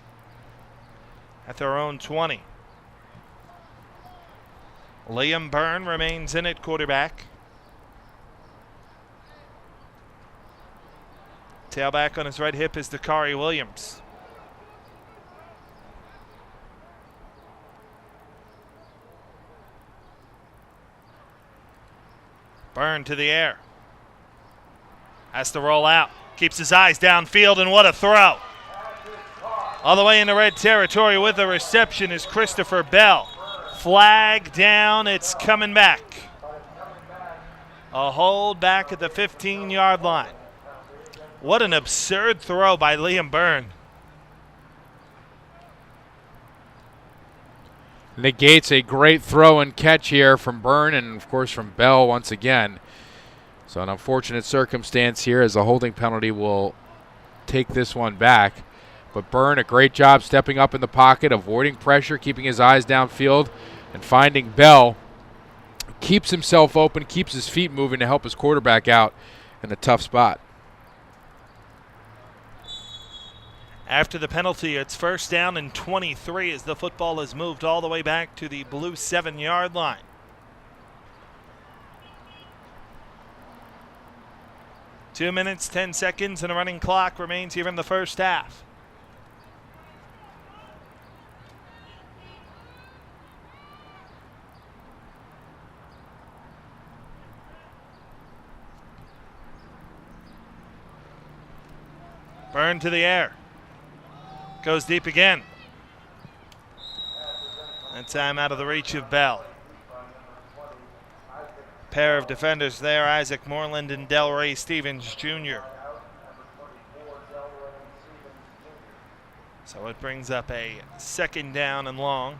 at their own 20. Liam Byrne remains in at quarterback. Tailback on his right hip is Dakari Williams. Byrne to the air. Has to roll out. Keeps his eyes downfield, and what a throw. All the way into red territory with the reception is Christopher Bell. Flag down, it's coming back. A hold back at the 15-yard line. What an absurd throw by Liam Byrne. Negates a great throw and catch here from Byrne and, of course, from Bell once again. So an unfortunate circumstance here as the holding penalty will take this one back. But Byrne, a great job stepping up in the pocket, avoiding pressure, keeping his eyes downfield, and finding Bell. Keeps himself open, keeps his feet moving to help his quarterback out in a tough spot. After the penalty, it's 1st down and 23 as the football is moved all the way back to the blue 7-yard line. Two minutes, 10 seconds, and a running clock remains here in the first half. Byrne to the air. Goes deep again. That time out of the reach of Bell. Pair of defenders there, Isaac Moreland and Delray Stevens Jr. So it brings up a 2nd down and long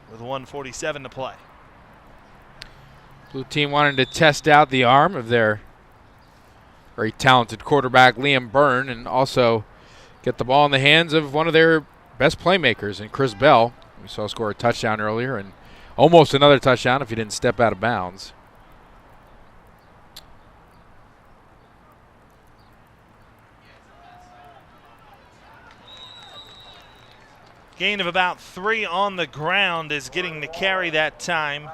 with 1:47 to play. Blue team wanted to test out the arm of their very talented quarterback, Liam Byrne, and also get the ball in the hands of one of their best playmakers in Chris Bell. We saw score a touchdown earlier and almost another touchdown if he didn't step out of bounds. Gain of about 3 on the ground is getting the carry that time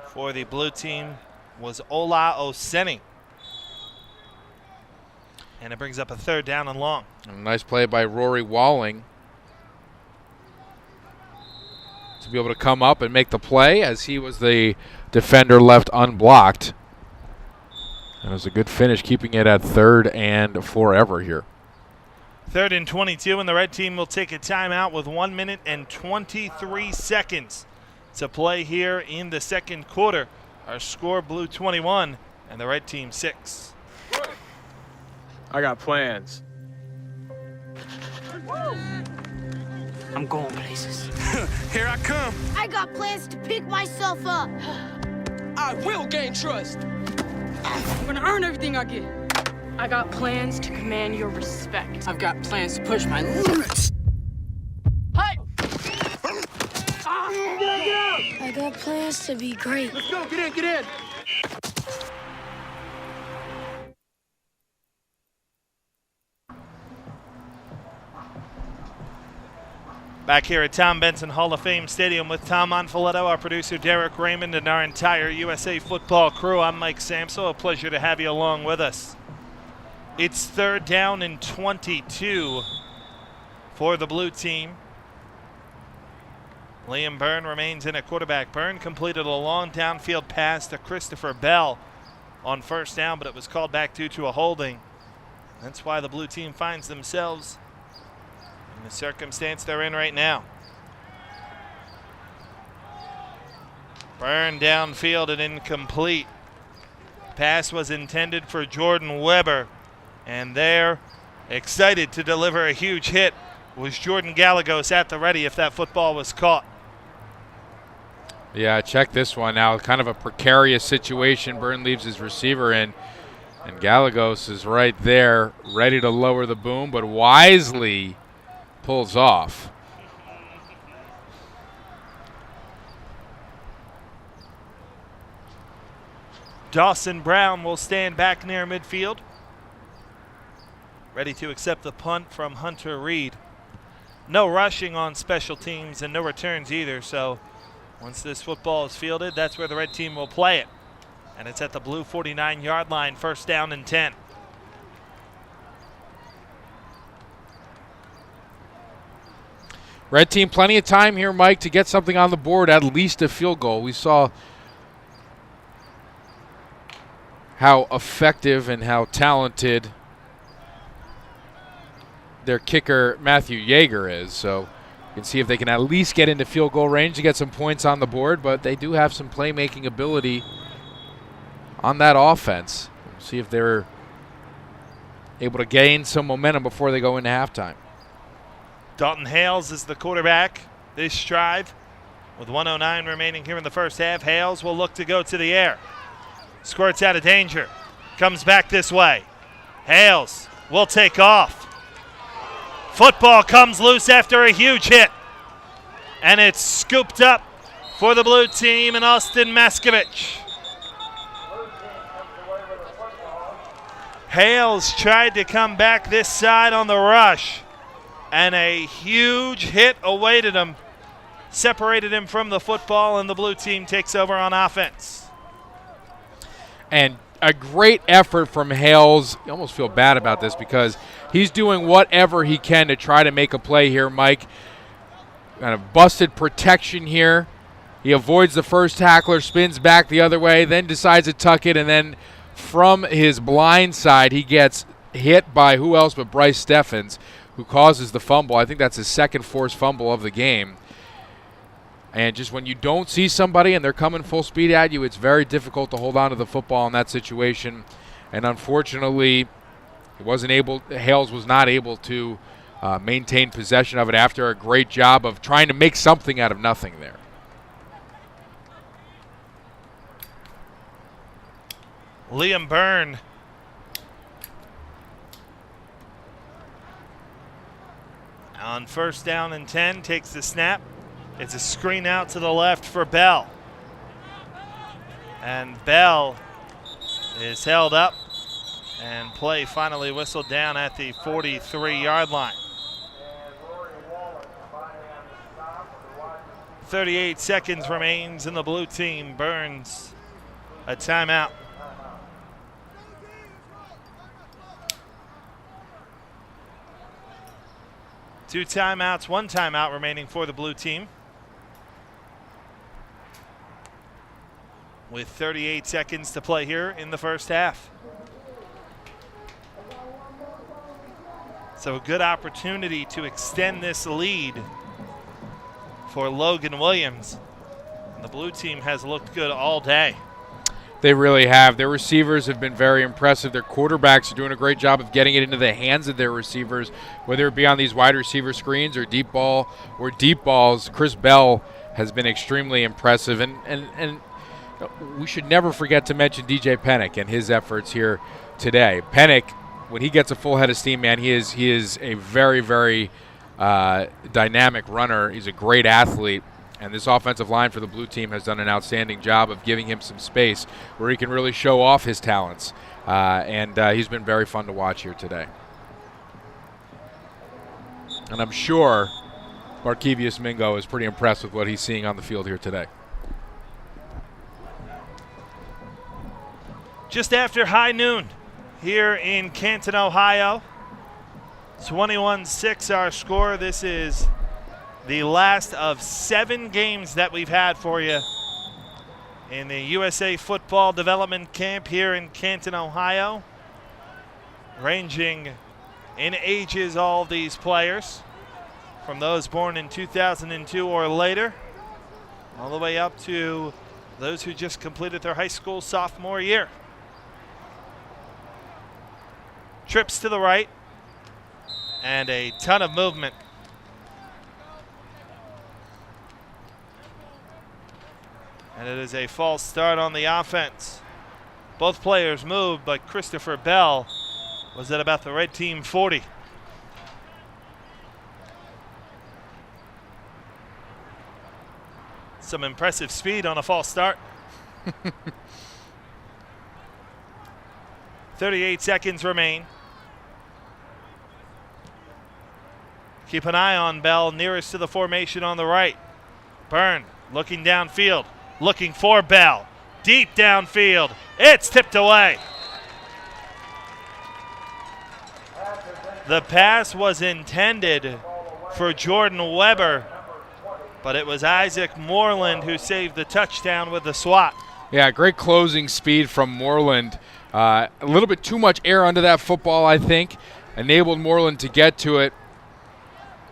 for the blue team was Ola Oseni. And it brings up a 3rd down and long. A nice play by Rory Walling to be able to come up and make the play as he was the defender left unblocked. And it was a good finish, keeping it at 3rd and forever here. 3rd and 22, and the red team will take a timeout with 1 minute and 23 seconds to play here in the 2nd quarter. Our score, blue 21 and the red team 6. I got plans. I'm going places. Here I come. I got plans to pick myself up. I will gain trust. I'm gonna earn everything I get. I got plans to command your respect. I've got plans to push my limits. Hey! I got plans to be great. Let's go. Get in. Back here at Tom Benson Hall of Fame Stadium with Tom Monfiletto, our producer Derek Raymond, and our entire USA football crew. I'm Mike Samso. A pleasure to have you along with us. It's 3rd down and 22 for the blue team. Liam Byrne remains in at quarterback. Byrne completed a long downfield pass to Christopher Bell on 1st down, but it was called back due to a holding. That's why the blue team finds themselves in the circumstance they're in right now. Byrne downfield and incomplete. Pass was intended for Jordan Weber, and there, excited to deliver a huge hit, was Jordan Gallegos at the ready if that football was caught. Yeah, check this one now. Kind of a precarious situation. Byrne leaves his receiver in, and Gallegos is right there, ready to lower the boom, but wisely pulls off. Dawson Brown will stand back near midfield, ready to accept the punt from Hunter Reed. No rushing on special teams and no returns either, so once this football is fielded, that's where the red team will play it. And it's at the blue 49-yard line, 1st down and 10. Red team, plenty of time here, Mike, to get something on the board, at least a field goal. We saw how effective and how talented their kicker, Matthew Yeager, is. So you can see if they can at least get into field goal range to get some points on the board, but they do have some playmaking ability on that offense. We'll see if they're able to gain some momentum before they go into halftime. Dalton Hales is the quarterback this drive. With 1:09 remaining here in the first half, Hales will look to go to the air. Squirts out of danger. Comes back this way. Hales will take off. Football comes loose after a huge hit. And it's scooped up for the blue team and Austin Maskovich. Hales tried to come back this side on the rush, and a huge hit awaited him, separated him from the football, and the blue team takes over on offense. And a great effort from Hales. You almost feel bad about this because he's doing whatever he can to try to make a play here, Mike. Kind of busted protection here. He avoids the first tackler, spins back the other way, then decides to tuck it, and then from his blind side, he gets hit by who else but Bryce Steffens, who causes the fumble. I think that's his second forced fumble of the game. And just when you don't see somebody and they're coming full speed at you, it's very difficult to hold on to the football in that situation. And unfortunately, Hales was not able to maintain possession of it after a great job of trying to make something out of nothing there. Liam Byrne on 1st down and 10 takes the snap. It's a screen out to the left for Bell. And Bell is held up, and play finally whistled down at the 43-yard line. 38 seconds remains, and the blue team burns a timeout. Two timeouts, one timeout remaining for the blue team. With 38 seconds to play here in the first half. So a good opportunity to extend this lead for Logan Williams. And the blue team has looked good all day. They really have. Their receivers have been very impressive. Their quarterbacks are doing a great job of getting it into the hands of their receivers, whether it be on these wide receiver screens or deep balls. Chris Bell has been extremely impressive. And we should never forget to mention DJ Pennick and his efforts here today. Pennick, when he gets a full head of steam, man, he is a very, very dynamic runner. He's a great athlete. And this offensive line for the blue team has done an outstanding job of giving him some space where he can really show off his talents. And he's been very fun to watch here today. And I'm sure Markevius Mingo is pretty impressed with what he's seeing on the field here today. Just after high noon here in Canton, Ohio. 21-6 our score. This is the last of 7 games that we've had for you in the USA Football Development Camp here in Canton, Ohio. Ranging in ages, all these players, from those born in 2002 or later, all the way up to those who just completed their high school sophomore year. Trips to the right, and a ton of movement. And it is a false start on the offense. Both players moved, but Christopher Bell was at about the red team 40. Some impressive speed on a false start. 38 seconds remain. Keep an eye on Bell, nearest to the formation on the right. Byrne looking downfield, looking for Bell. Deep downfield. It's tipped away. The pass was intended for Jordan Weber, but it was Isaac Moreland who saved the touchdown with the swat. Yeah, great closing speed from Moreland. A little bit too much air under that football, I think. Enabled Moreland to get to it,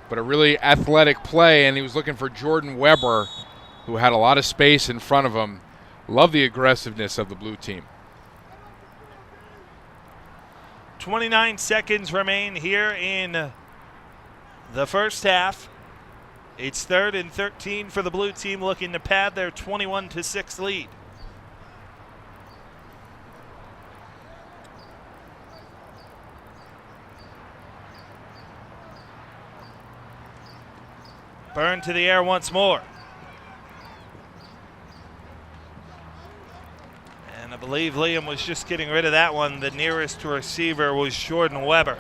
but a really athletic play, and he was looking for Jordan Weber, who had a lot of space in front of him. Love the aggressiveness of the blue team. 29 seconds remain here in the first half. It's 3rd and 13 for the blue team, looking to pad their 21-6 lead. Byrne to the air once more. And I believe Liam was just getting rid of that one. The nearest receiver was Jordan Weber.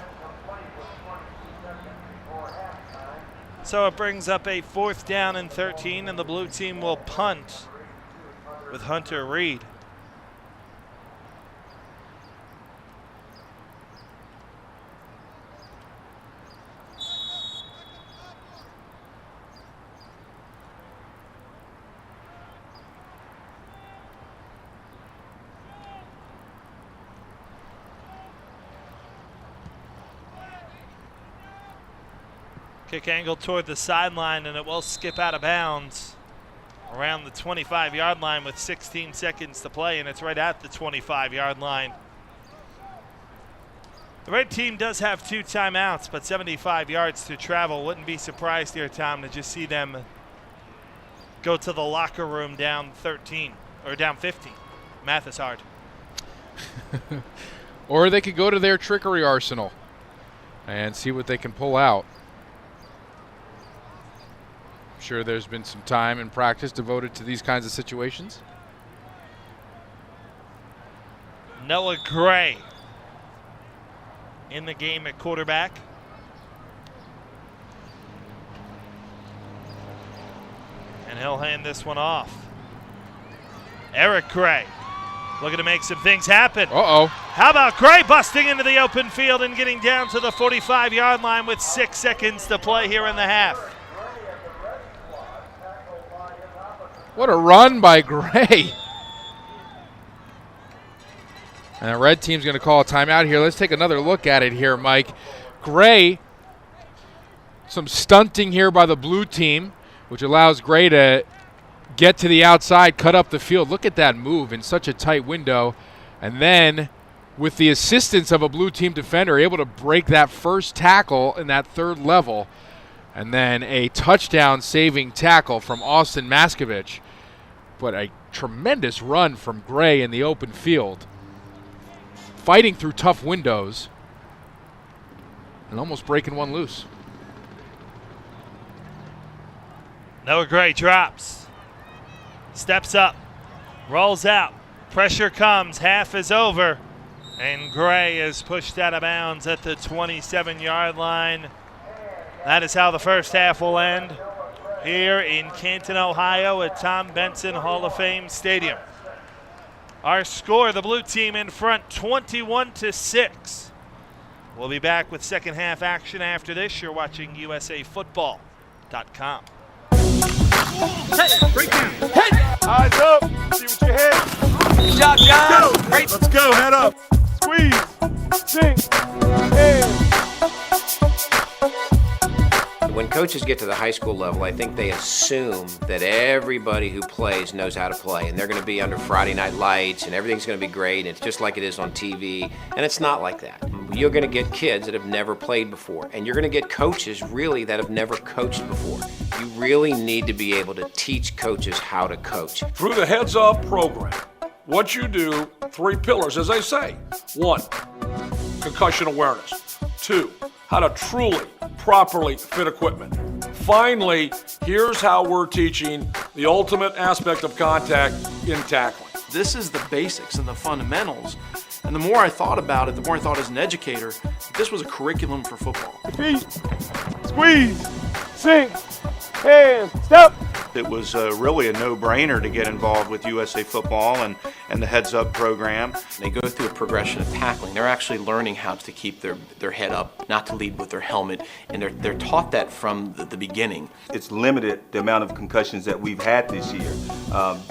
So it brings up a 4th down and 13, and the blue team will punt with Hunter Reed. Kick angle toward the sideline, and it will skip out of bounds around the 25-yard line with 16 seconds to play, and it's right at the 25-yard line. The red team does have 2 timeouts, but 75 yards to travel. Wouldn't be surprised here, Tom, to just see them go to the locker room down 13 or down 15. Math is hard. Or they could go to their trickery arsenal and see what they can pull out. I'm sure there's been some time and practice devoted to these kinds of situations. Noah Gray in the game at quarterback. And he'll hand this one off. Eric Gray looking to make some things happen. Uh-oh. How about Gray busting into the open field and getting down to the 45-yard line with 6 seconds to play here in the half. What a run by Gray. And the red team's going to call a timeout here. Let's take another look at it here, Mike. Gray, some stunting here by the blue team, which allows Gray to get to the outside, cut up the field. Look at that move in such a tight window. And then, with the assistance of a blue team defender, able to break that first tackle in that 3rd level. And then a touchdown-saving tackle from Austin Maskovich. But a tremendous run from Gray in the open field. Fighting through tough windows. And almost breaking one loose. Noah Gray drops. Steps up. Rolls out. Pressure comes. Half is over. And Gray is pushed out of bounds at the 27-yard line. That is how the first half will end here in Canton, Ohio at Tom Benson Hall of Fame Stadium. Our score, the blue team in front 21-6. We'll be back with second half action after this. You're watching USAFootball.com. Hey, break down. Hey! Eyes up. See what you hit. Good job, John. Great. Let's go. Head up. Squeeze. Sink. Hands. When coaches get to the high school level, I think they assume that everybody who plays knows how to play, and they're going to be under Friday night lights, and everything's going to be great, and it's just like it is on TV, and it's not like that. You're going to get kids that have never played before, and you're going to get coaches really that have never coached before. You really need to be able to teach coaches how to coach. Through the Heads Up program, what you do, 3 pillars, as they say. 1, concussion awareness. 2, how to truly, properly fit equipment. Finally, here's how we're teaching the ultimate aspect of contact in tackling. This is the basics and the fundamentals. And the more I thought about it, the more I thought as an educator, this was a curriculum for football. Feet, squeeze, sink, hands, step. It was really a no-brainer to get involved with USA Football and the Heads Up program. They go through a progression of tackling. They're actually learning how to keep their head up, not to lead with their helmet, and they're taught that from the beginning. It's limited the amount of concussions that we've had this year,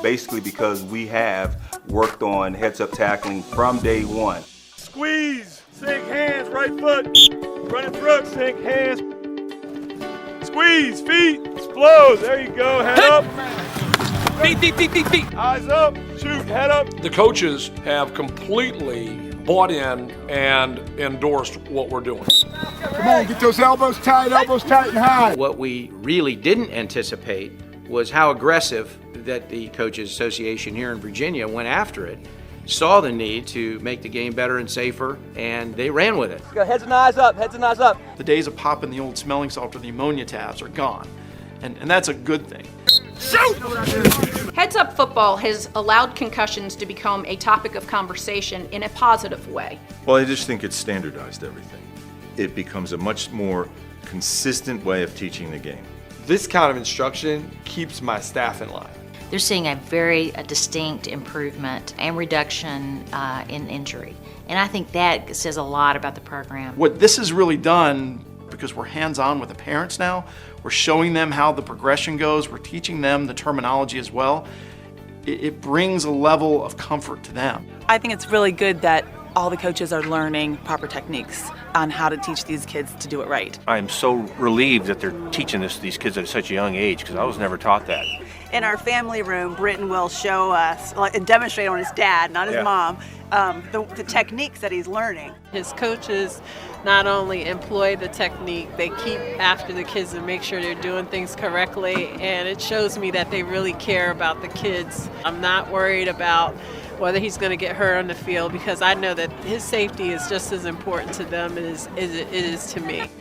basically because we have worked on Heads Up tackling from day one. Squeeze, sink, hands, right foot, running through, sink, hands. Squeeze, feet, explode, there you go, head up. Feet. Eyes up, shoot, head up. The coaches have completely bought in and endorsed what we're doing. Come on, get those elbows tight and high. What we really didn't anticipate was how aggressive that the Coaches Association here in Virginia went after it, saw the need to make the game better and safer, and they ran with it. Go heads and eyes up, heads and eyes up. The days of popping the old smelling salt or the ammonia tabs are gone. And that's a good thing. Heads Up Football has allowed concussions to become a topic of conversation in a positive way. Well, I just think it's standardized everything. It becomes a much more consistent way of teaching the game. This kind of instruction keeps my staff in line. They're seeing a very distinct improvement and reduction in injury. And I think that says a lot about the program. What this has really done, because we're hands-on with the parents now, we're showing them how the progression goes, we're teaching them the terminology as well, it brings a level of comfort to them. I think it's really good that all the coaches are learning proper techniques on how to teach these kids to do it right. I'm so relieved that they're teaching this to these kids at such a young age, because I was never taught that. In our family room, Britton will show us, and demonstrate on his dad, not his mom, the techniques that he's learning. His coaches not only employ the technique, they keep after the kids and make sure they're doing things correctly, and it shows me that they really care about the kids. I'm not worried about whether he's going to get hurt on the field, because I know that his safety is just as important to them as it is to me.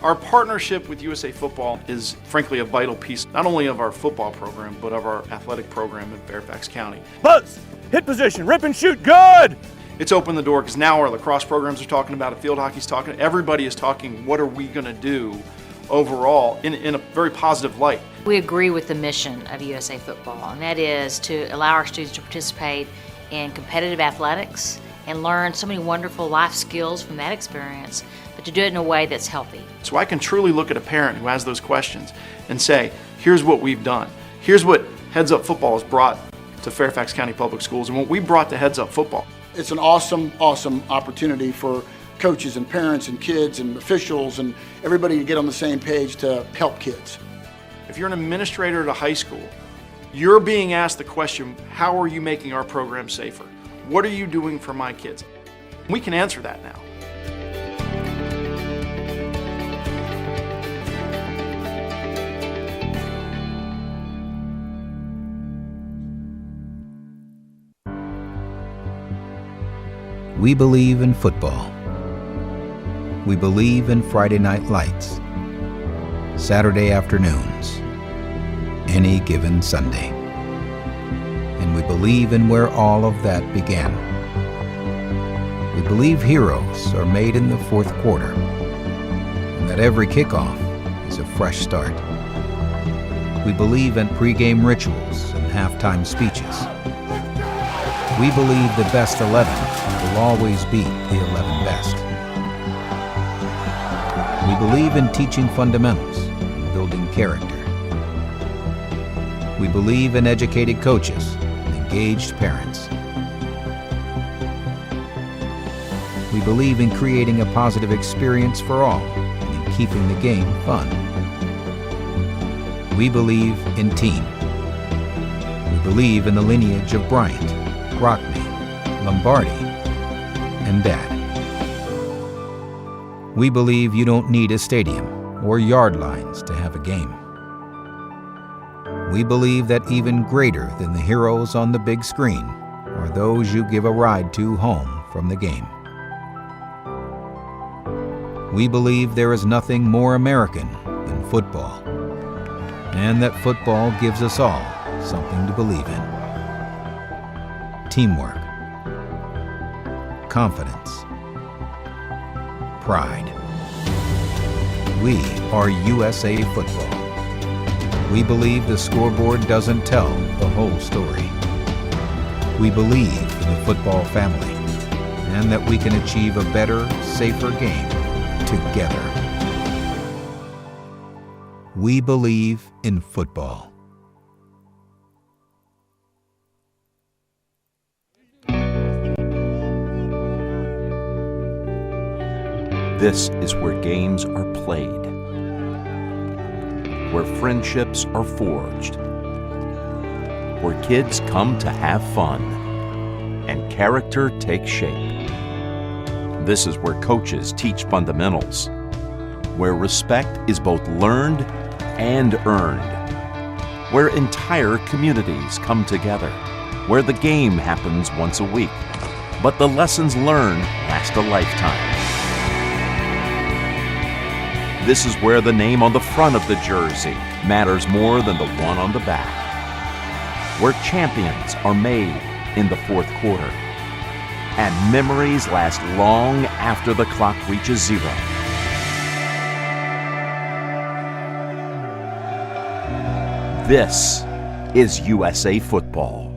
Our partnership with USA Football is frankly a vital piece, not only of our football program, but of our athletic program in Fairfax County. Buzz, hit position, rip and shoot, good! It's opened the door because now our lacrosse programs are talking about it, field hockey's talking, everybody is talking, what are we going to do overall in a very positive light. We agree with the mission of USA Football, and that is to allow our students to participate in competitive athletics and learn so many wonderful life skills from that experience, but to do it in a way that's healthy. So I can truly look at a parent who has those questions and say, here's what we've done. Here's what Heads Up Football has brought to Fairfax County Public Schools and what we brought to Heads Up Football. It's an awesome opportunity for coaches and parents and kids and officials and everybody to get on the same page to help kids. If you're an administrator at a high school, you're being asked the question, how are you making our program safer? What are you doing for my kids? We can answer that now. We believe in football. We believe in Friday night lights, Saturday afternoons, any given Sunday. And we believe in where all of that began. We believe heroes are made in the fourth quarter, and that every kickoff is a fresh start. We believe in pregame rituals and halftime speeches. We believe the best 11 will always beat the 11 best. We believe in teaching fundamentals and building character. We believe in educated coaches and engaged parents. We believe in creating a positive experience for all and in keeping the game fun. We believe in team. We believe in the lineage of Bryant, Rockne, Lombardi, and Dad. We believe you don't need a stadium or yard lines to have a game. We believe that even greater than the heroes on the big screen are those you give a ride to home from the game. We believe there is nothing more American than football, and that football gives us all something to believe in. Teamwork, confidence, pride. We are USA Football. We believe the scoreboard doesn't tell the whole story. We believe in the football family and that we can achieve a better, safer game together. We believe in football. This is where games are played, where friendships are forged, where kids come to have fun, and character takes shape. This is where coaches teach fundamentals, where respect is both learned and earned, where entire communities come together, where the game happens once a week, but the lessons learned last a lifetime. This is where the name on the front of the jersey matters more than the one on the back, where champions are made in the fourth quarter, and memories last long after the clock reaches zero. This is USA Football.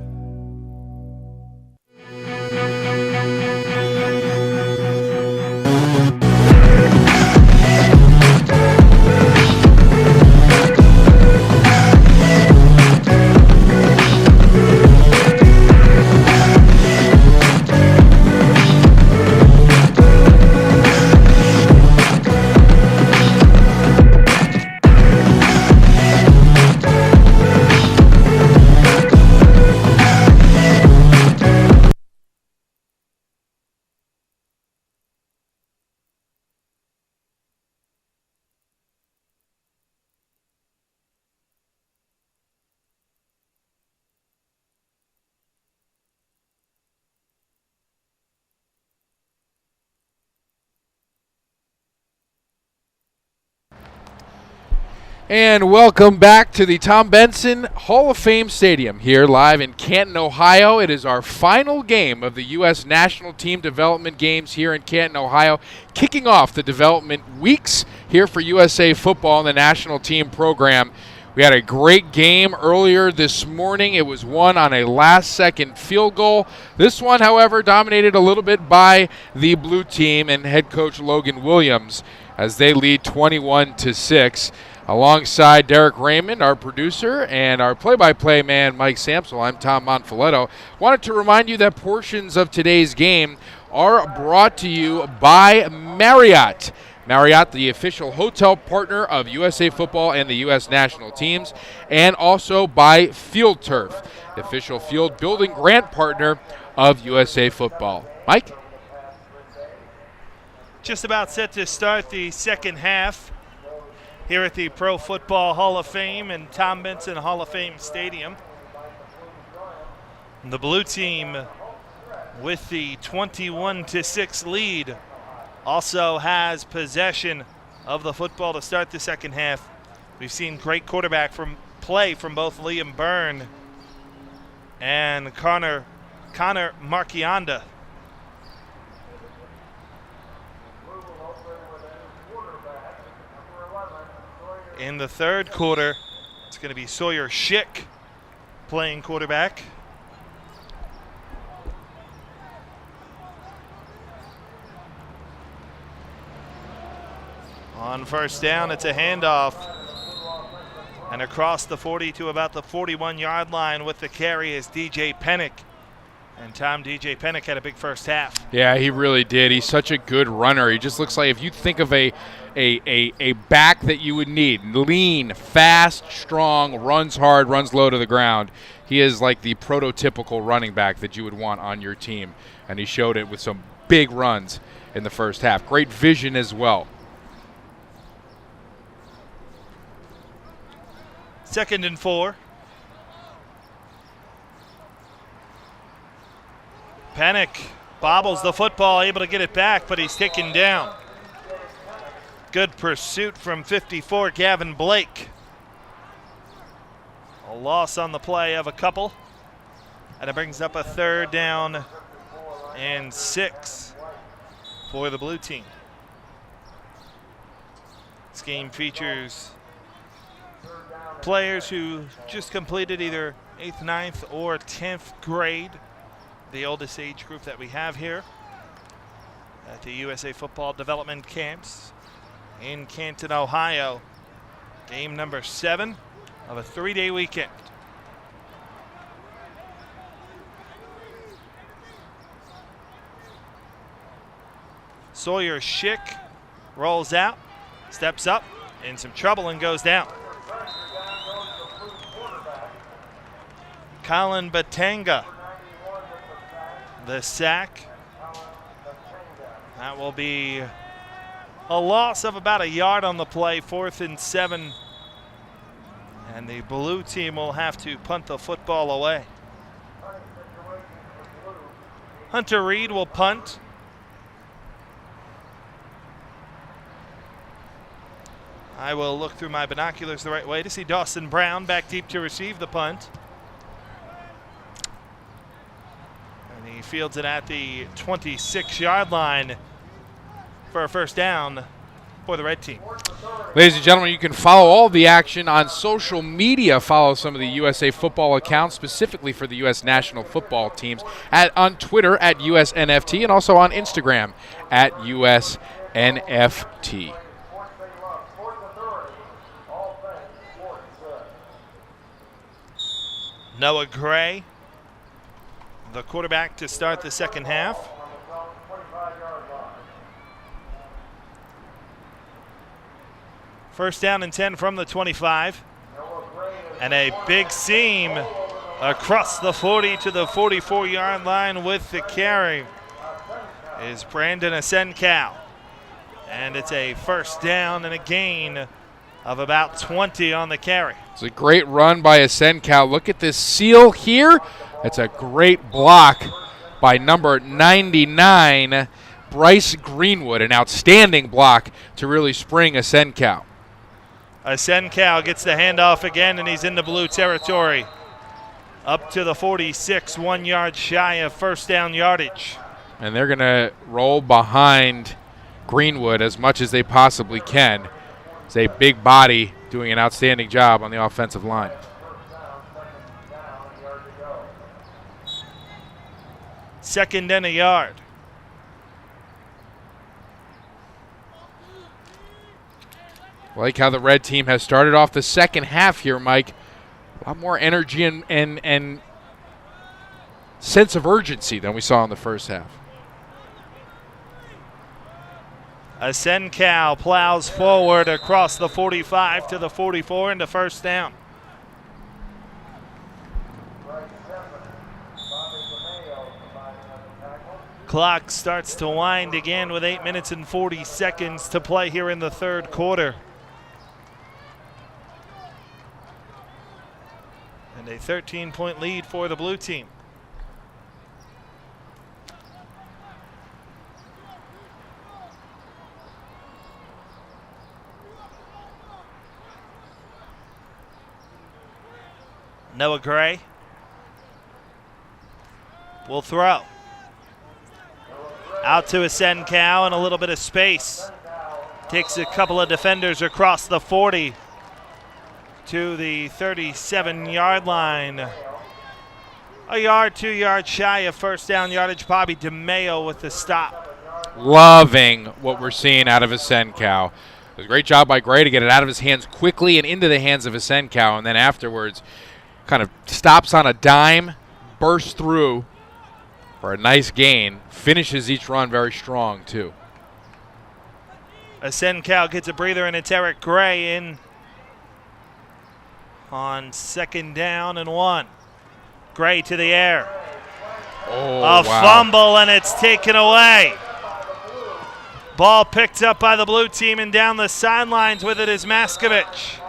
And welcome back to the Tom Benson Hall of Fame Stadium here live in Canton, Ohio. It is our final game of the U.S. National Team Development Games here in Canton, Ohio, kicking off the development weeks here for USA Football and the national team program. We had a great game earlier this morning. It was won on a last-second field goal. This one, however, dominated a little bit by the blue team and head coach Logan Williams as they lead 21-6. Alongside Derek Raymond, our producer, and our play-by-play man, Mike Samsel, I'm Tom Monfiletto. Wanted to remind you that portions of today's game are brought to you by Marriott. Marriott, the official hotel partner of USA Football and the U.S. national teams, and also by Field Turf, the official field building grant partner of USA Football. Mike? Just about set to start the second half here at the Pro Football Hall of Fame and Tom Benson Hall of Fame Stadium. The blue team with the 21-6 lead also has possession of the football to start the second half. We've seen great quarterback play from both Liam Byrne and Connor Marchionda. In the third quarter, it's going to be Sawyer Schick playing quarterback. On first down, it's a handoff. And across the 40 to about the 41-yard line with the carry is DJ Pennick. And DJ Pennick had a big first half. Yeah, he really did. He's such a good runner. He just looks like, if you think of a back that you would need, lean, fast, strong, runs hard, runs low to the ground, he is like the prototypical running back that you would want on your team. And he showed it with some big runs in the first half. Great vision as well. 2nd and 4. Pennick bobbles the football, able to get it back, but he's taken down. Good pursuit from 54, Gavin Blake. A loss on the play of a couple. And it brings up a 3rd down and 6 for the blue team. This game features players who just completed either 8th, 9th, or 10th grade, the oldest age group that we have here at the USA Football Development Camps in Canton, Ohio. Game number 7 of a 3-day weekend. Sawyer Schick rolls out, steps up, in some trouble and goes down. Colin Batanga, the sack. That will be a loss of about a yard on the play, 4th and 7. And the blue team will have to punt the football away. Hunter Reed will punt. I will look through my binoculars the right way to see Dawson Brown back deep to receive the punt. And he fields it at the 26-yard line for a first down for the red team. Ladies and gentlemen, you can follow all the action on social media. Follow some of the USA Football accounts, specifically for the U.S. national football teams, on Twitter at USNFT and also on Instagram at USNFT. Noah Gray, the quarterback to start the second half. First down and 10 from the 25. And a big seam across the 40 to the 44-yard line with the carry is Brandon Asenkow. And it's a first down and a gain of about 20 on the carry. It's a great run by Asenkow. Look at this seal here. That's a great block by number 99, Bryce Greenwood. An outstanding block to really spring Asenkow. Asenkow gets the handoff again, and he's in the blue territory. Up to the 46, 1 yard shy of first down yardage. And they're going to roll behind Greenwood as much as they possibly can. It's a big body doing an outstanding job on the offensive line. Second and a yard. I like how the red team has started off the second half here, Mike. A lot more energy and sense of urgency than we saw in the first half. Asenkow plows forward across the 45 to the 44 into first down. Clock starts to wind again with 8 minutes and 40 seconds to play here in the third quarter. And a 13-point lead for the blue team. Noah Gray will throw. Out to Asenkow and a little bit of space. Takes a couple of defenders across the 40 to the 37-yard line. A yard, 2 yards shy of first down yardage. Bobby DeMeo with the stop. Loving what we're seeing out of Asenkow. was a great job by Gray to get it out of his hands quickly and into the hands of Asenkow, and then afterwards kind of stops on a dime, bursts through for a nice gain, finishes each run very strong too. Asenkow gets a breather, and it's Eric Gray in on 2nd down and 1. Gray to the air. Oh, Fumble, and it's taken away. Ball picked up by the blue team, and down the sidelines with it is Maskovich.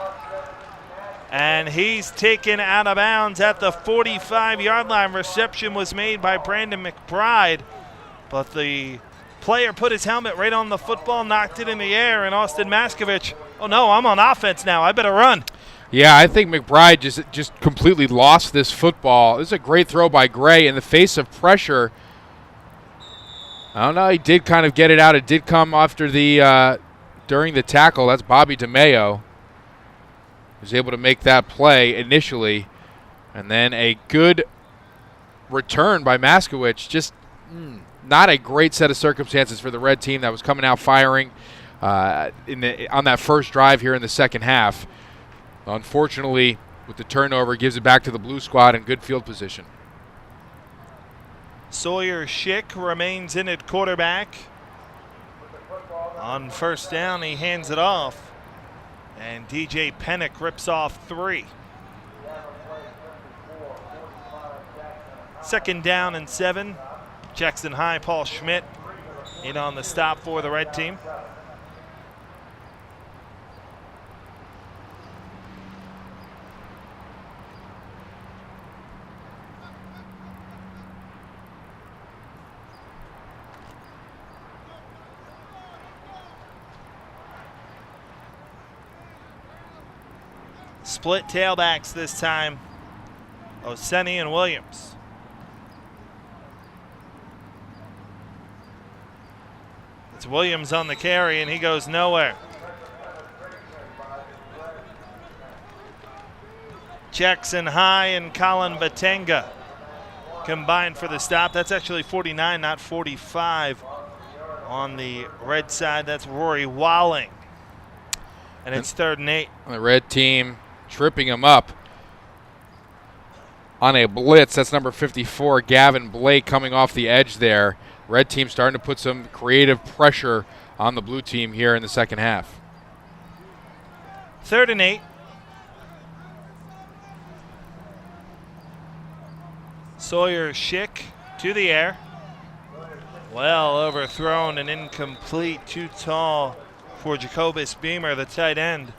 And he's taken out of bounds at the 45-yard line. Reception was made by Brandon McBride, but the player put his helmet right on the football, knocked it in the air, and Austin Maskovich, oh no, I'm on offense now, I better run. Yeah, I think McBride just completely lost this football. This is a great throw by Gray in the face of pressure. I don't know, he did kind of get it out. It did come after the during the tackle. That's Bobby DeMeo. He was able to make that play initially, and then a good return by Maskovich. Just not a great set of circumstances for the red team that was coming out firing on that first drive here in the second half. Unfortunately, with the turnover, gives it back to the blue squad in good field position. Sawyer Schick remains in at quarterback. On 1st down, he hands it off, and DJ Pennick rips off 3. 2nd down and 7. Jackson High, Paul Schmidt in on the stop for the red team. Split tailbacks this time, Oseni and Williams. It's Williams on the carry, and he goes nowhere. Jackson High and Colin Batenga combined for the stop. That's actually 49, not 45 on the red side. That's Rory Walling. And it's 3rd and 8. The red team tripping him up on a blitz. That's number 54, Gavin Blake, coming off the edge there. Red team starting to put some creative pressure on the blue team here in the second half. 3rd and 8. Sawyer Schick to the air. Well overthrown and incomplete, too tall for Jacobus Beamer, the tight end.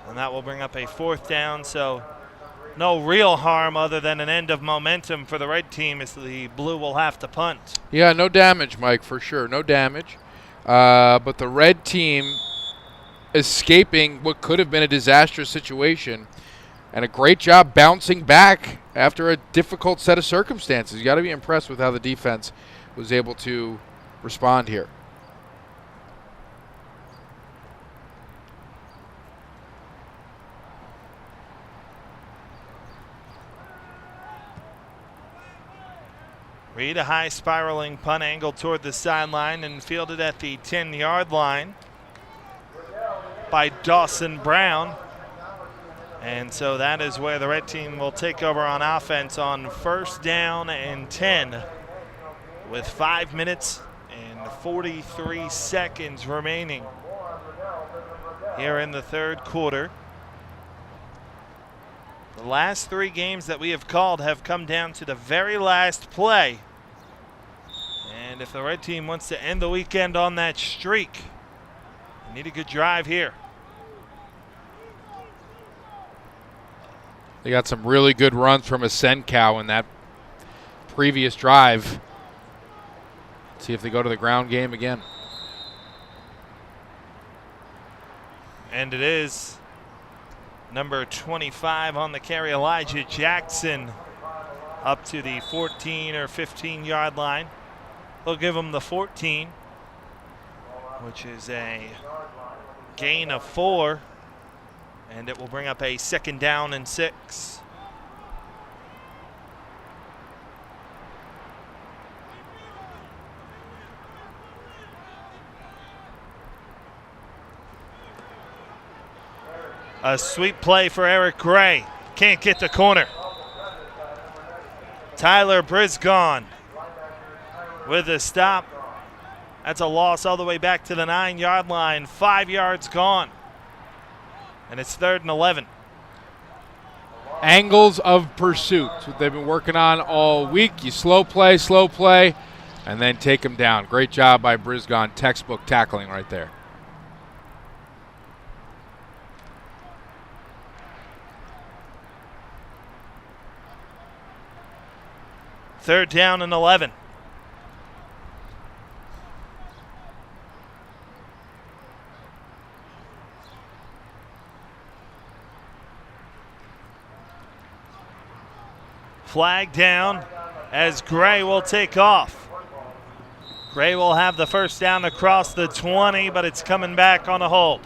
And that will bring up a 4th down, so no real harm other than an end of momentum for the red team as the blue will have to punt. Yeah, no damage, Mike, for sure. No damage. But the red team escaping what could have been a disastrous situation, and a great job bouncing back after a difficult set of circumstances. You got to be impressed with how the defense was able to respond here. Reed, a high spiraling punt angle toward the sideline and fielded at the 10-yard line by Dawson Brown. And so that is where the red team will take over on offense on 1st down and 10 with 5 minutes and 43 seconds remaining here in the 3rd quarter. The last 3 games that we have called have come down to the very last play. And if the red team wants to end the weekend on that streak, they need a good drive here. They got some really good runs from Asenkow in that previous drive. Let's see if they go to the ground game again. And it is number 25 on the carry, Elijah Jackson, up to the 14 or 15-yard line. They'll give him the 14, which is a gain of 4, and it will bring up a 2nd down and 6. A sweep play for Eric Gray. Can't get the corner. Tyler Brisgone with a stop. That's a loss all the way back to the 9-yard line. 5 yards gone. And it's 3rd and 11. Angles of pursuit. That's what they've been working on all week. You slow play, and then take them down. Great job by Brisgone. Textbook tackling right there. Third down and 11. Flag down as Gray will take off. Gray will have the first down across the 20, but it's coming back on a hold.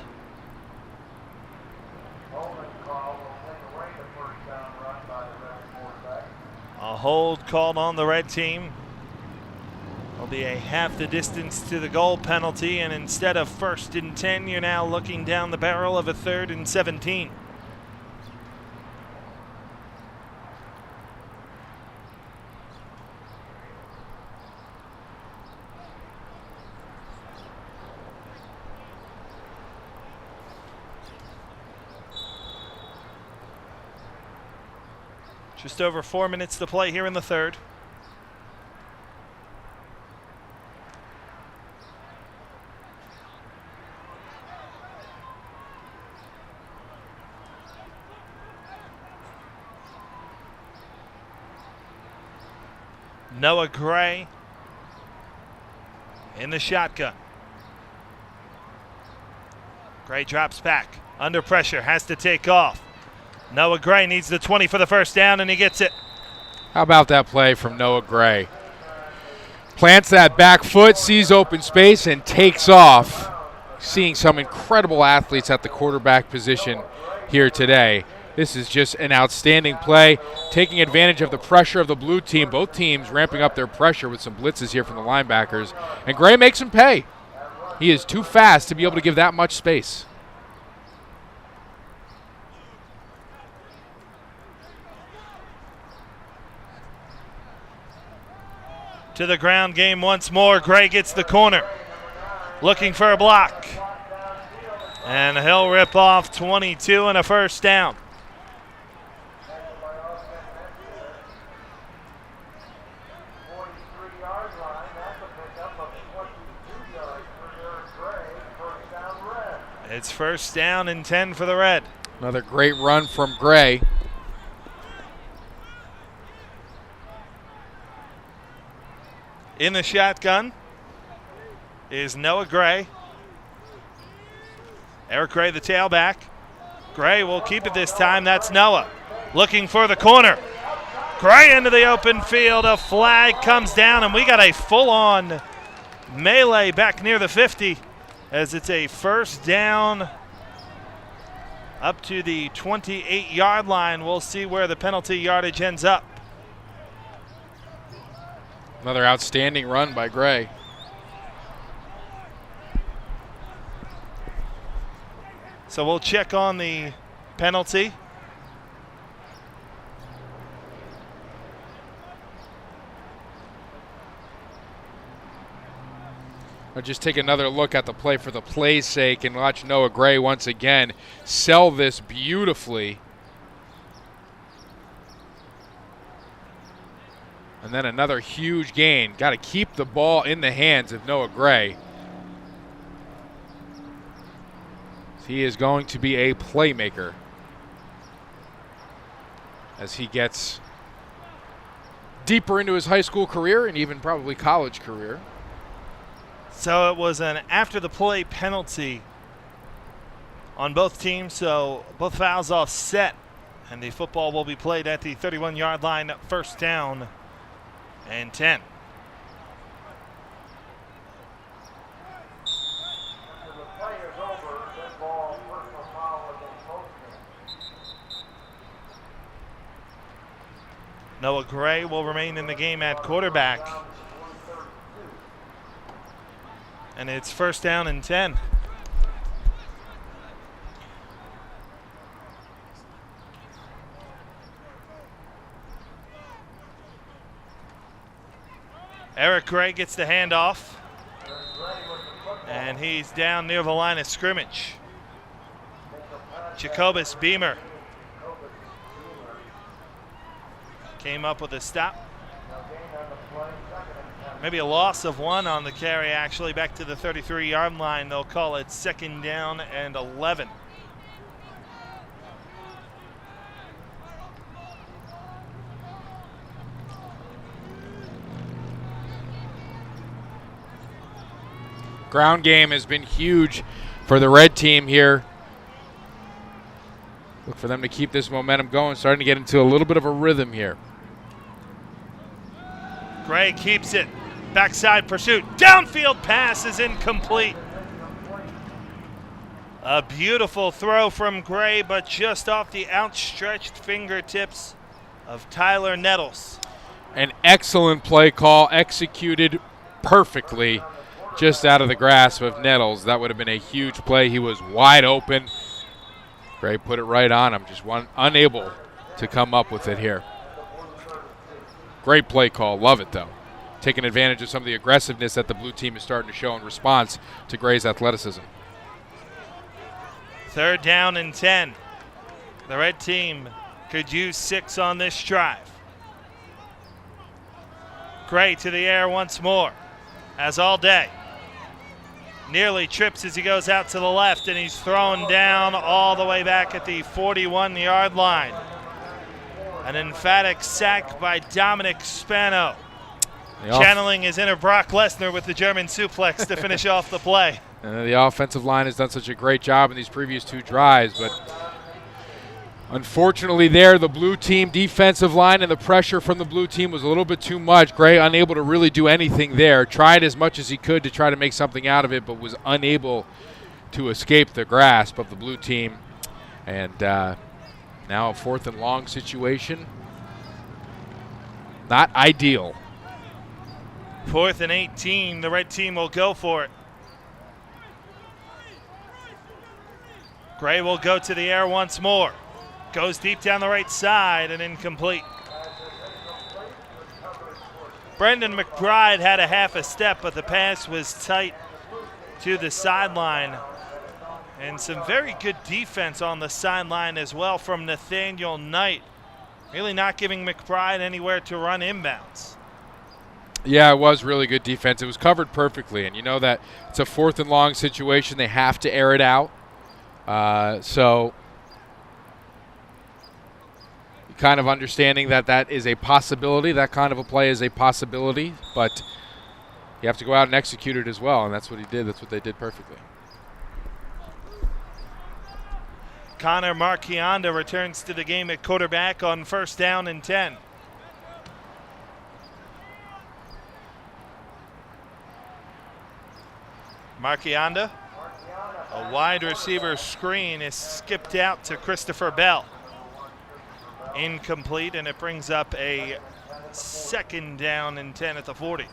A hold called on the red team. Will be a half the distance to the goal penalty, and instead of 1st and 10, you're now looking down the barrel of a 3rd and 17. Just over 4 minutes to play here in the third. Noah Gray in the shotgun. Gray drops back. Under pressure, has to take off. Noah Gray needs the 20 for the first down, and he gets it. How about that play from Noah Gray? Plants that back foot, sees open space, and takes off. Seeing some incredible athletes at the quarterback position here today. This is just an outstanding play, taking advantage of the pressure of the blue team. Both teams ramping up their pressure with some blitzes here from the linebackers. And Gray makes him pay. He is too fast to be able to give that much space. To the ground game once more. Gray gets the corner. Looking for a block. And he'll rip off 22 and a first down. It's first down and 10 for the Red. Another great run from Gray. In the shotgun is Noah Gray. Eric Gray, the tailback. Gray will keep it this time. That's Noah. Looking for the corner. Gray into the open field. A flag comes down, and we got a full-on melee back near the 50 as it's a first down up to the 28-yard line. We'll see where the penalty yardage ends up. Another outstanding run by Gray. So we'll check on the penalty. I'll just take another look at the play for the play's sake and watch Noah Gray once again sell this beautifully. And then another huge gain. Got to keep the ball in the hands of Noah Gray. He is going to be a playmaker as he gets deeper into his high school career and even probably college career. So it was an after the play penalty on both teams, so both fouls offset, and the football will be played at the 31-yard line, first down and 10. Noah Gray will remain in the game at quarterback. And it's first down and 10. Gray gets the handoff. And he's down near the line of scrimmage. Jacobus Beamer came up with a stop. Maybe a loss of 1 on the carry, actually. Back to the 33-yard line. They'll call it 2nd down and 11. Ground game has been huge for the red team here. Look for them to keep this momentum going, starting to get into a little bit of a rhythm here. Gray keeps it. Backside pursuit. Downfield pass is incomplete. A beautiful throw from Gray, but just off the outstretched fingertips of Tyler Nettles. An excellent play call, executed perfectly, just out of the grasp of Nettles. That would have been a huge play. He was wide open. Gray put it right on him, just unable to come up with it here. Great play call. Love it, though. Taking advantage of some of the aggressiveness that the blue team is starting to show in response to Gray's athleticism. 3rd down and 10. The red team could use 6 on this drive. Gray to the air once more, as all day. Nearly trips as he goes out to the left, and he's thrown down all the way back at the 41-yard line. An emphatic sack by Dominic Spano. Channeling his inner Brock Lesnar with the German suplex to finish off the play. The offensive line has done such a great job in these previous 2 drives, but unfortunately there, the blue team defensive line and the pressure from the blue team was a little bit too much. Gray unable to really do anything there. Tried as much as he could to try to make something out of it, but was unable to escape the grasp of the blue team. And now a 4th and long situation. Not ideal. 4th and 18, the red team will go for it. Gray will go to the air once more. Goes deep down the right side and incomplete. Brendan McBride had a half a step, but the pass was tight to the sideline. And some very good defense on the sideline as well from Nathaniel Knight. Really not giving McBride anywhere to run inbounds. Yeah, it was really good defense. It was covered perfectly, and you know that it's a 4th and long situation. They have to air it out. So kind of understanding that that is a possibility, that kind of a play is a possibility, but you have to go out and execute it as well, and that's what he did. That's what they did perfectly. Connor Marchionda returns to the game at quarterback on 1st down and 10. Marchionda, a wide receiver screen is skipped out to Christopher Bell. Incomplete, and it brings up a 2nd down and 10 at the 40.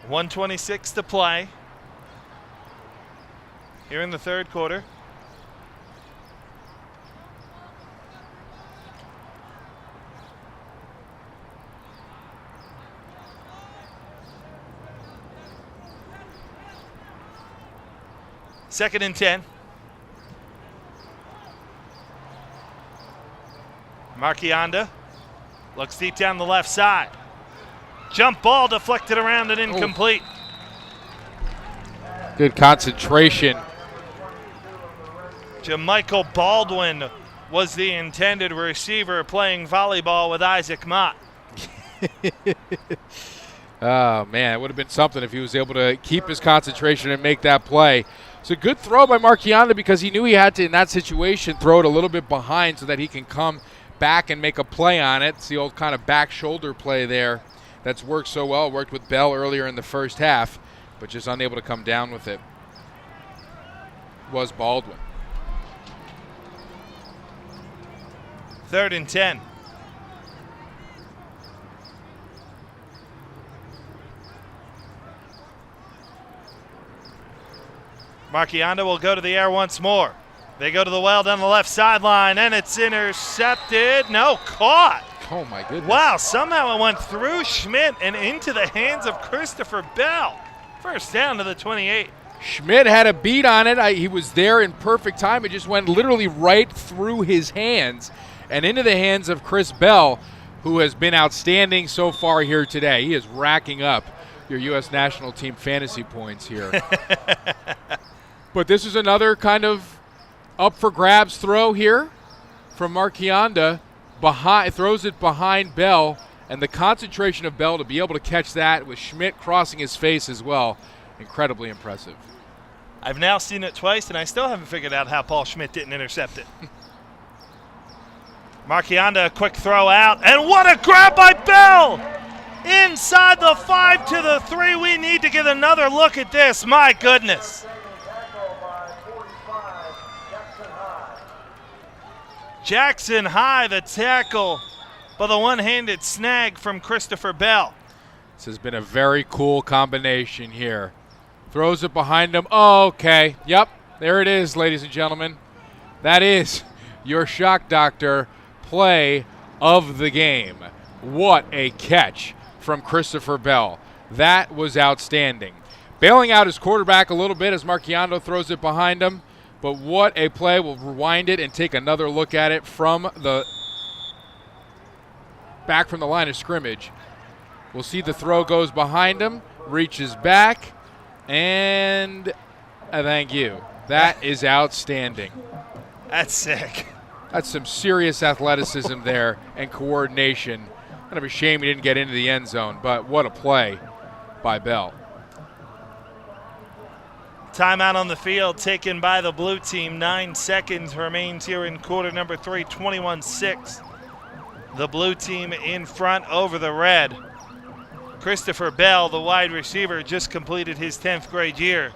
.126 to play here in the 3rd quarter. Second and 10. Marchionda looks deep down the left side. Jump ball deflected around and incomplete. Good concentration. Jamichael Baldwin was the intended receiver playing volleyball with Isaac Mott. Oh, man, it would have been something if he was able to keep his concentration and make that play. It's a good throw by Marchionda because he knew he had to, in that situation, throw it a little bit behind so that he can come back and make a play on it. It's the old kind of back shoulder play there that's worked so well. Worked with Bell earlier in the first half, but just unable to come down with it was Baldwin. 3rd and 10. Marchionda will go to the air once more. They go to the well down the left sideline, and it's intercepted. No, caught. Oh, my goodness. Wow, somehow it went through Schmidt and into the hands of Christopher Bell. First down to the 28. Schmidt had a beat on it. He was there in perfect time. It just went literally right through his hands and into the hands of Chris Bell, who has been outstanding so far here today. He is racking up your U.S. national team fantasy points here. But this is another kind of up for grabs throw here from Marchionda. Throws it behind Bell, and the concentration of Bell to be able to catch that with Schmidt crossing his face as well, incredibly impressive. I've now seen it twice, and I still haven't figured out how Paul Schmidt didn't intercept it. Marchionda, a quick throw out, and what a grab by Bell! Inside the 5 to the 3. We need to get another look at this. My goodness. Jackson High, the tackle, but the one-handed snag from Christopher Bell. This has been a very cool combination here. Throws it behind him. Oh, okay. Yep, there it is, ladies and gentlemen. That is your shock doctor play of the game. What a catch from Christopher Bell. That was outstanding. Bailing out his quarterback a little bit as Marchionda throws it behind him. But what a play. We'll rewind it and take another look at it from back from the line of scrimmage. We'll see the throw goes behind him, reaches back, and thank you. That is outstanding. That's sick. That's some serious athleticism there and coordination. Kind of a shame he didn't get into the end zone, but what a play by Bell. Timeout on the field taken by the blue team. 9 seconds remains here in quarter number 3, 21-6. The blue team in front over the red. Christopher Bell, the wide receiver, just completed his 10th grade year.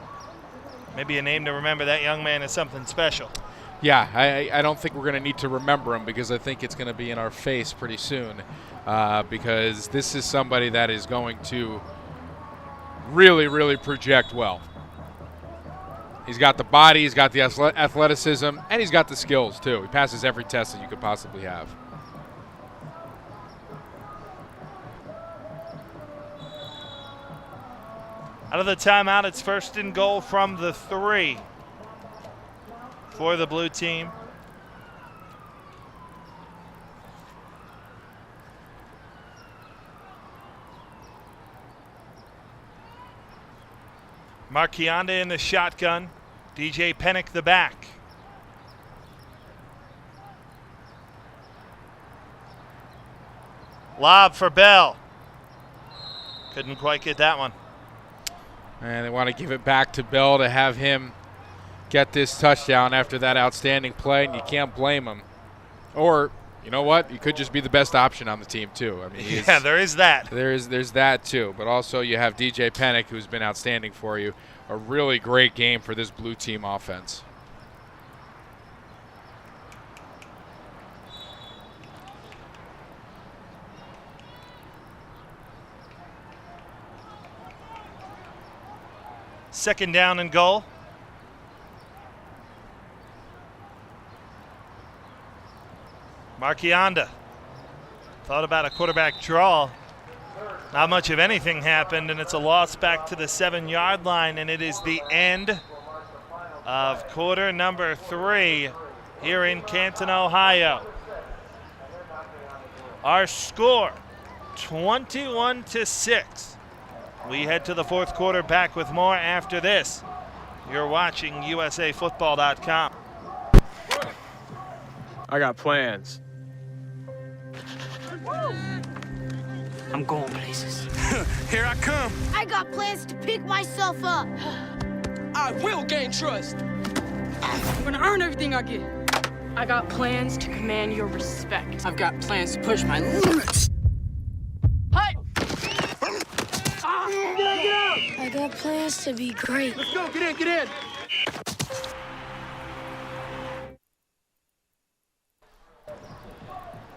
Maybe a name to remember. That young man is something special. Yeah, I don't think we're going to need to remember him because I think it's going to be in our face pretty soon because this is somebody that is going to really, really project well. He's got the body, he's got the athleticism, and he's got the skills, too. He passes every test that you could possibly have. Out of the timeout, it's 1st and goal from the 3 for the blue team. Marchionda in the shotgun. DJ Pennick the back. Lob for Bell. Couldn't quite get that one. And they want to give it back to Bell to have him get this touchdown after that outstanding play, and you can't blame him. Or, you know what? He could just be the best option on the team, too. I mean, yeah, there is that. There's that, too. But also you have DJ Pennick, who's been outstanding for you. A really great game for this blue team offense. Second down and goal. Marchionda thought about a quarterback draw. Not much of anything happened, and it's a loss back to the 7-yard line, and it is the end of quarter number 3 here in Canton, Ohio. Our score, 21-6. We head to the 4th quarter, back with more after this. You're watching USAFootball.com. I got plans. I'm going places. Here I come. I got plans to pick myself up. I will gain trust. I'm gonna earn everything I get. I got plans to command your respect. I've got plans to push my limits. Hey! I got plans to be great. Let's go, get in.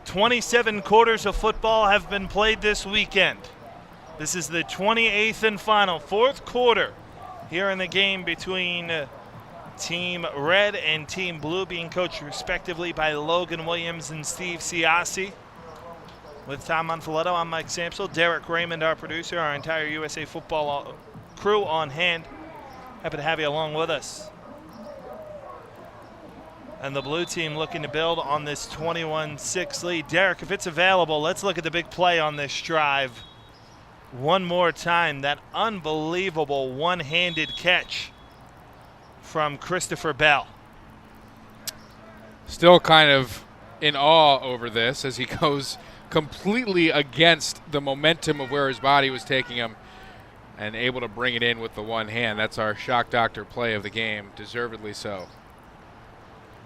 27 quarters of football have been played this weekend. This is the 28th and final 4th quarter here in the game between Team Red and Team Blue being coached respectively by Logan Williams and Steve Siassi. With Tom Monfiletto, I'm Mike Samsel. Derek Raymond, our producer, our entire USA Football crew on hand. Happy to have you along with us. And the blue team looking to build on this 21-6 lead. Derek, if it's available, let's look at the big play on this drive. One more time, that unbelievable one-handed catch from Christopher Bell. Still kind of in awe over this as he goes completely against the momentum of where his body was taking him and able to bring it in with the one hand. That's our shock doctor play of the game, deservedly so.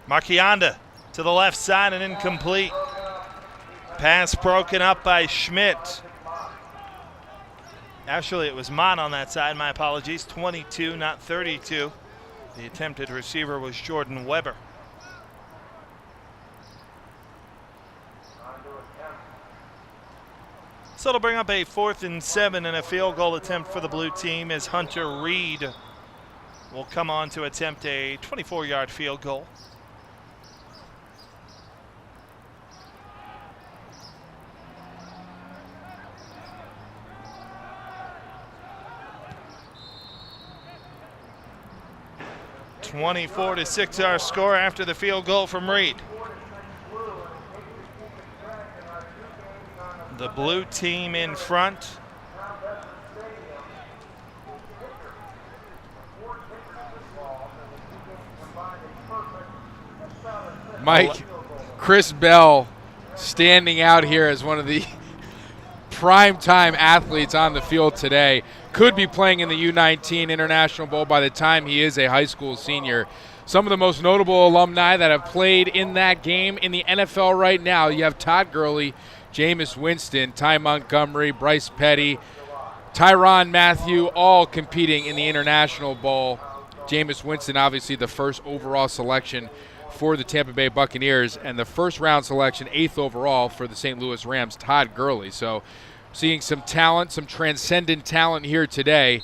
Marchionda to the left side and incomplete. Pass broken up by Schmidt. Actually, it was Mott on that side. My apologies. 22, not 32. The attempted receiver was Jordan Weber. So it'll bring up a 4th and 7 and a field goal attempt for the blue team as Hunter Reed will come on to attempt a 24-yard field goal. (24-6) our score after the field goal from Reed. The blue team in front. Mike, Chris Bell standing out here as one of the primetime athletes on the field today. Could be playing in the U19 International Bowl by the time he is a high school senior. Some of the most notable alumni that have played in that game in the NFL right now, you have Todd Gurley, Jameis Winston, Ty Montgomery, Bryce Petty, Tyrann Mathieu, all competing in the International Bowl. Jameis Winston, obviously the first overall selection for the Tampa Bay Buccaneers, and the first round selection, 8th overall for the St. Louis Rams, Todd Gurley. So seeing some talent, some transcendent talent here today.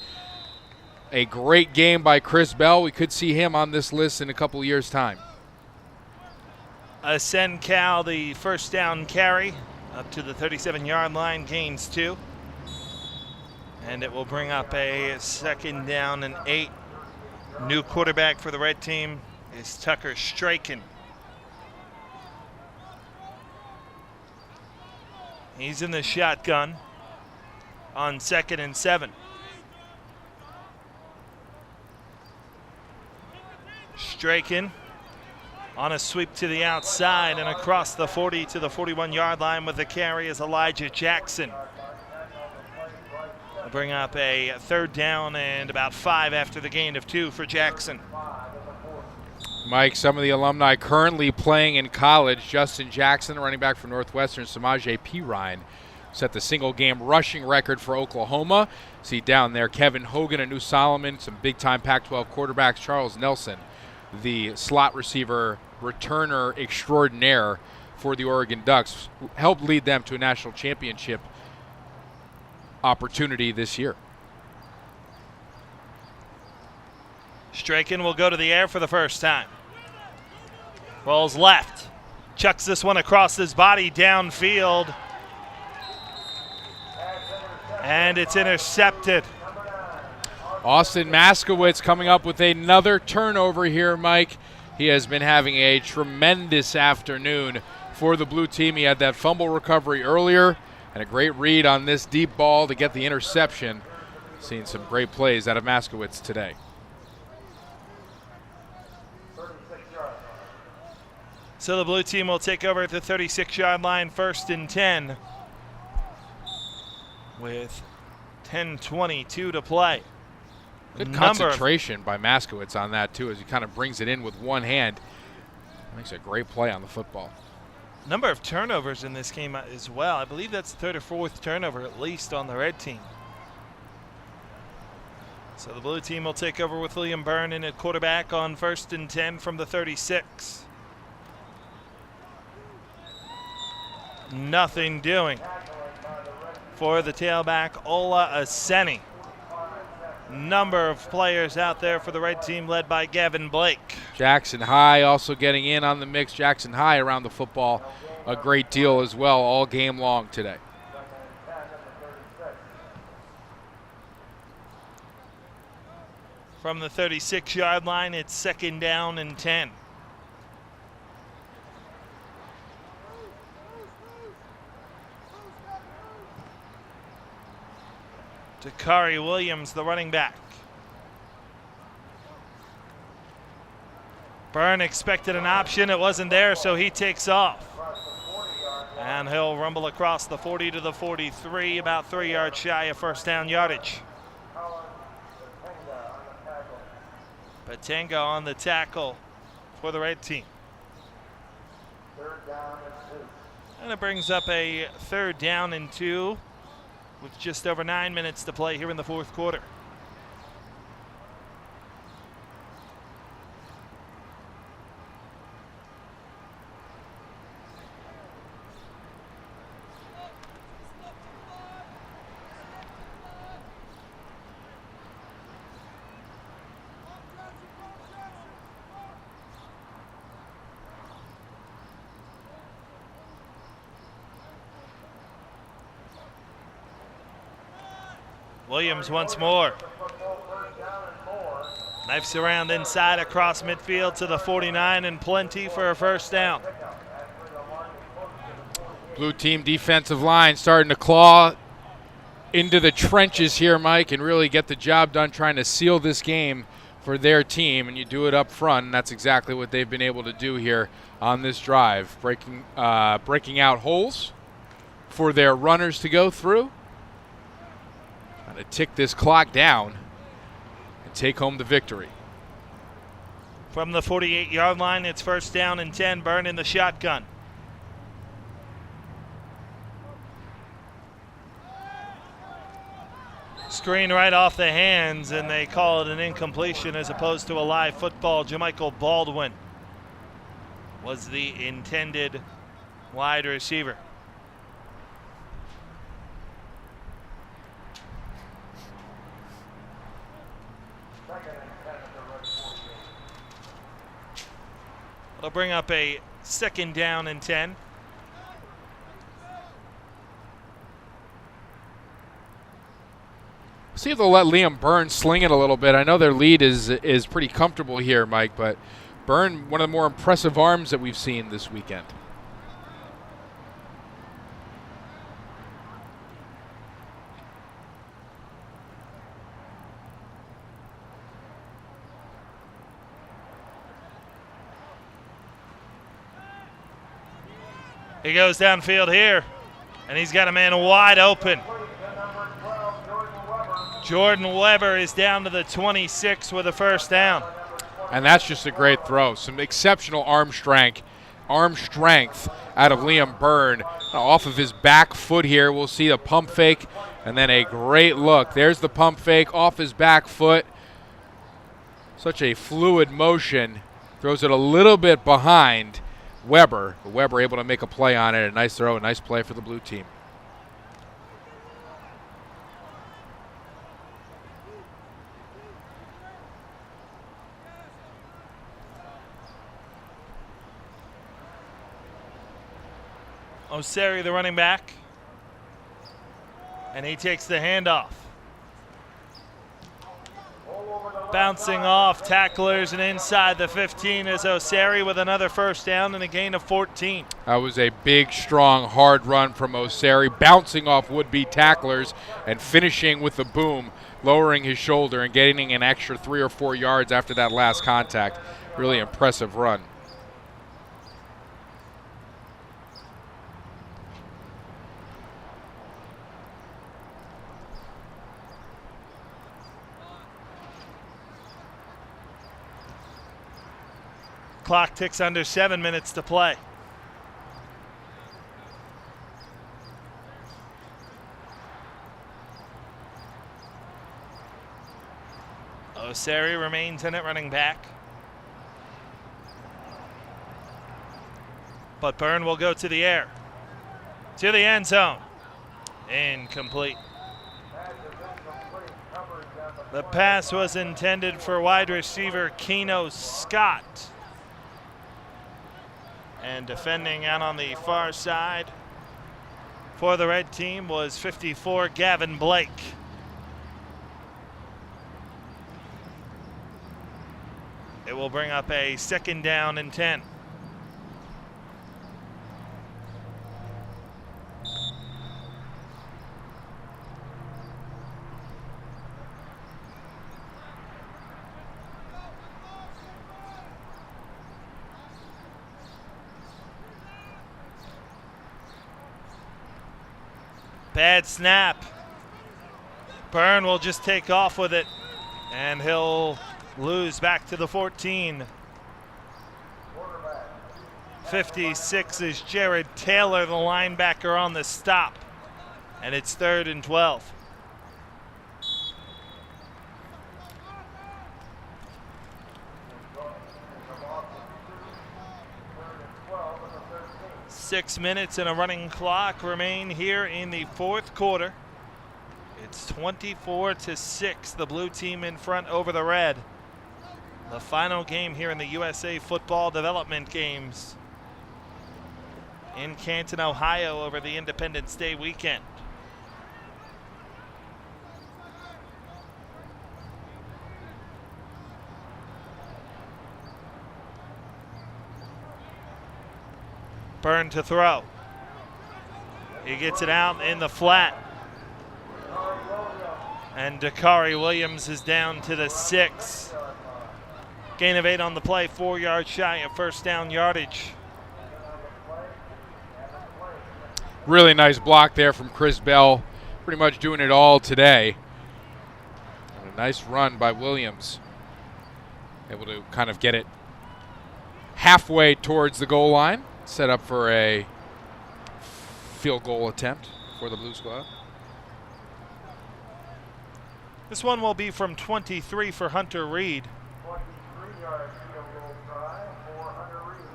A great game by Chris Bell. We could see him on this list in a couple of years' time. Ascend Cal, the first down carry up to the 37-yard line, gains 2. And it will bring up a 2nd down and 8. New quarterback for the red team is Tucker Straken. He's in the shotgun on 2nd and 7. Straken on a sweep to the outside and across the 40 to the 41-yard line with the carry is Elijah Jackson. They'll bring up a 3rd down and about 5 after the gain of 2 for Jackson. Mike, some of the alumni currently playing in college. Justin Jackson, running back from Northwestern, Samaje Perine set the single-game rushing record for Oklahoma. See down there Kevin Hogan and New Solomon, some big-time Pac-12 quarterbacks. Charles Nelson, the slot receiver returner extraordinaire for the Oregon Ducks, helped lead them to a national championship opportunity this year. Straken will go to the air for the first time. Rolls left. Chucks this one across his body downfield. And it's intercepted. Austin Maskowitz coming up with another turnover here, Mike. He has been having a tremendous afternoon for the blue team. He had that fumble recovery earlier and a great read on this deep ball to get the interception. Seeing some great plays out of Maskowitz today. So the blue team will take over at the 36-yard line, 1st and 10, with 10:22 to play. Good concentration by Maskowitz on that, too, as he kind of brings it in with one hand. Makes a great play on the football. Number of turnovers in this game as well. I believe that's the 3rd or 4th turnover at least on the red team. So the blue team will take over with William Byrne in at quarterback on 1st and 10 from the 36. Nothing doing for the tailback, Ola Aseni. number of players out there for the red team led by Gavin Blake. Jackson High also getting in on the mix. Jackson High around the football a great deal as well all game long today. From the 36-yard line, it's 2nd down and 10. Dakari Williams, the running back. Byrne expected an option. It wasn't there, so he takes off. And he'll rumble across the 40 to the 43, about 3 yards shy of first down yardage. Batenga on the tackle for the red team. And it brings up a 3rd down and 2 with just over 9 minutes to play here in the 4th quarter. Williams once more. Knifes around inside across midfield to the 49 and plenty for a first down. Blue team defensive line starting to claw into the trenches here, Mike, and really get the job done trying to seal this game for their team, and you do it up front, and that's exactly what they've been able to do here on this drive, breaking out holes for their runners to go through. To tick this clock down and take home the victory. From the 48-yard line, it's 1st down and 10. Byrne in the shotgun. Screen right off the hands, and they call it an incompletion as opposed to a live football. Jamichael Baldwin was the intended wide receiver. They'll bring up a 2nd down and 10. See if they'll let Liam Byrne sling it a little bit. I know their lead is pretty comfortable here, Mike, but Byrne, one of the more impressive arms that we've seen this weekend. He goes downfield here, and he's got a man wide open. Jordan Weber is down to the 26 with a first down. And that's just a great throw. Some exceptional arm strength out of Liam Byrne. Off of his back foot here, we'll see a pump fake, and then a great look. There's the pump fake off his back foot. Such a fluid motion. Throws it a little bit behind Weber. Weber able to make a play on it. A nice throw, a nice play for the blue team. Oseri, the running back, and he takes the handoff. Bouncing off tacklers and inside the 15 is Oseri with another first down and a gain of 14. That was a big, strong, hard run from Oseri, bouncing off would-be tacklers and finishing with the boom, lowering his shoulder and getting an extra 3 or 4 yards after that last contact. Really impressive run. Clock ticks under 7 minutes to play. Oseri remains in at running back. But Byrne will go to the air. To the end zone. Incomplete. The pass was intended for wide receiver Keno Scott. And defending out on the far side for the red team was 54 Gavin Blake. It will bring up a 2nd down and 10. Bad snap. Byrne will just take off with it, and he'll lose back to the 14. 56 is Jared Taylor, the linebacker, on the stop, and it's 3rd and 12. Six minutes and a running clock remain here in the 4th quarter. It's 24-6, the blue team in front over the red. The final game here in the USA Football Development Games in Canton, Ohio over the Independence Day weekend. Byrne to throw. He gets it out in the flat. And Dakari Williams is down to the 6. Gain of 8 on the play, 4 yards shy of first down yardage. Really nice block there from Chris Bell. Pretty much doing it all today. And a nice run by Williams. Able to kind of get it halfway towards the goal line. Set up for a field goal attempt for the Blue Squad. This one will be from 23 for Hunter Reed. 23-yard field goal try for Hunter Reed.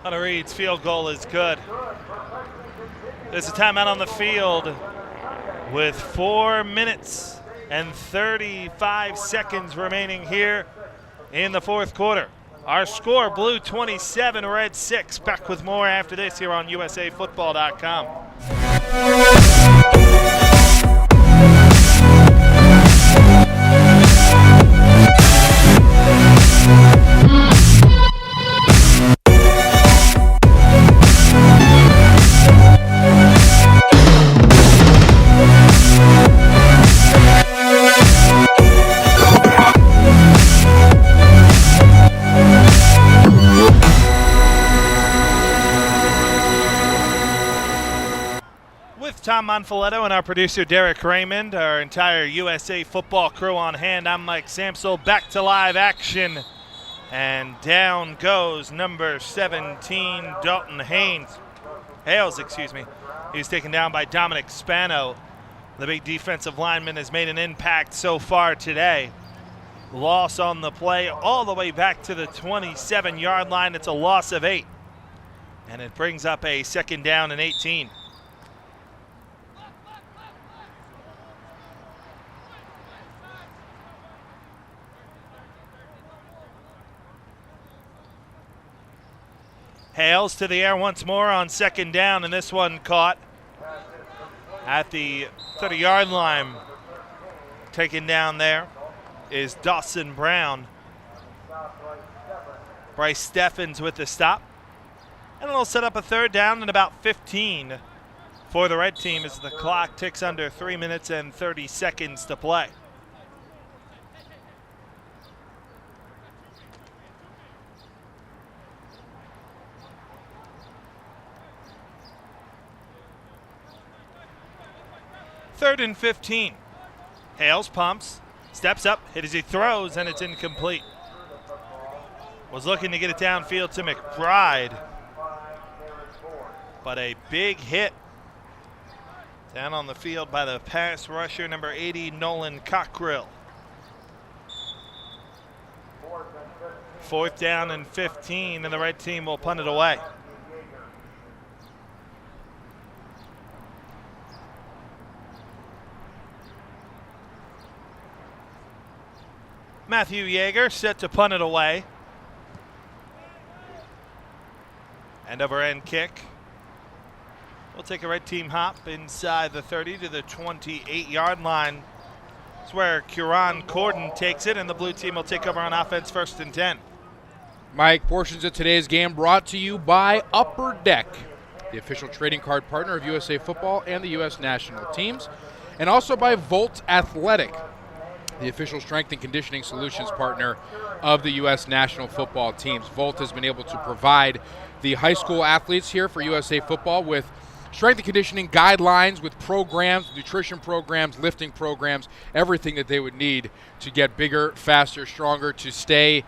Hunter Reed's field goal is good. There's a timeout on the field with 4 minutes and 35 seconds remaining here in the 4th quarter. Our score, Blue 27, Red 6. Back with more after this here on USAFootball.com. Tom Monfiletto and our producer Derek Raymond, our entire USA Football crew on hand. I'm Mike Samsel, back to live action. And down goes number 17, Dalton Hales. He's taken down by Dominic Spano. The big defensive lineman has made an impact so far today. Loss on the play all the way back to the 27-yard line. It's a loss of 8. And it brings up a 2nd down and 18. Hales to the air once more on 2nd down, and this one caught at the 30-yard line. Taken down there is Dawson Brown. Bryce Steffens with the stop. And it'll set up a 3rd down and about 15 for the red team as the clock ticks under 3 minutes and 30 seconds to play. Third and 15. Hales pumps, steps up, hit as he throws, and it's incomplete. Was looking to get it downfield to McBride, but a big hit down on the field by the pass rusher, number 80, Nolan Cockrill. 4th down and 15, and the red team will punt it away. Matthew Yeager set to punt it away. End over end kick. We'll take a red team hop inside the 30 to the 28-yard line. It's where Kieran Corden takes it, and the blue team will take over on offense, 1st and 10. Mike, portions of today's game brought to you by Upper Deck, the official trading card partner of USA Football and the U.S. national teams, and also by Volt Athletic, the official strength and conditioning solutions partner of the U.S. national football teams. Volt has been able to provide the high school athletes here for USA Football with strength and conditioning guidelines, with programs, nutrition programs, lifting programs, everything that they would need to get bigger, faster, stronger, to stay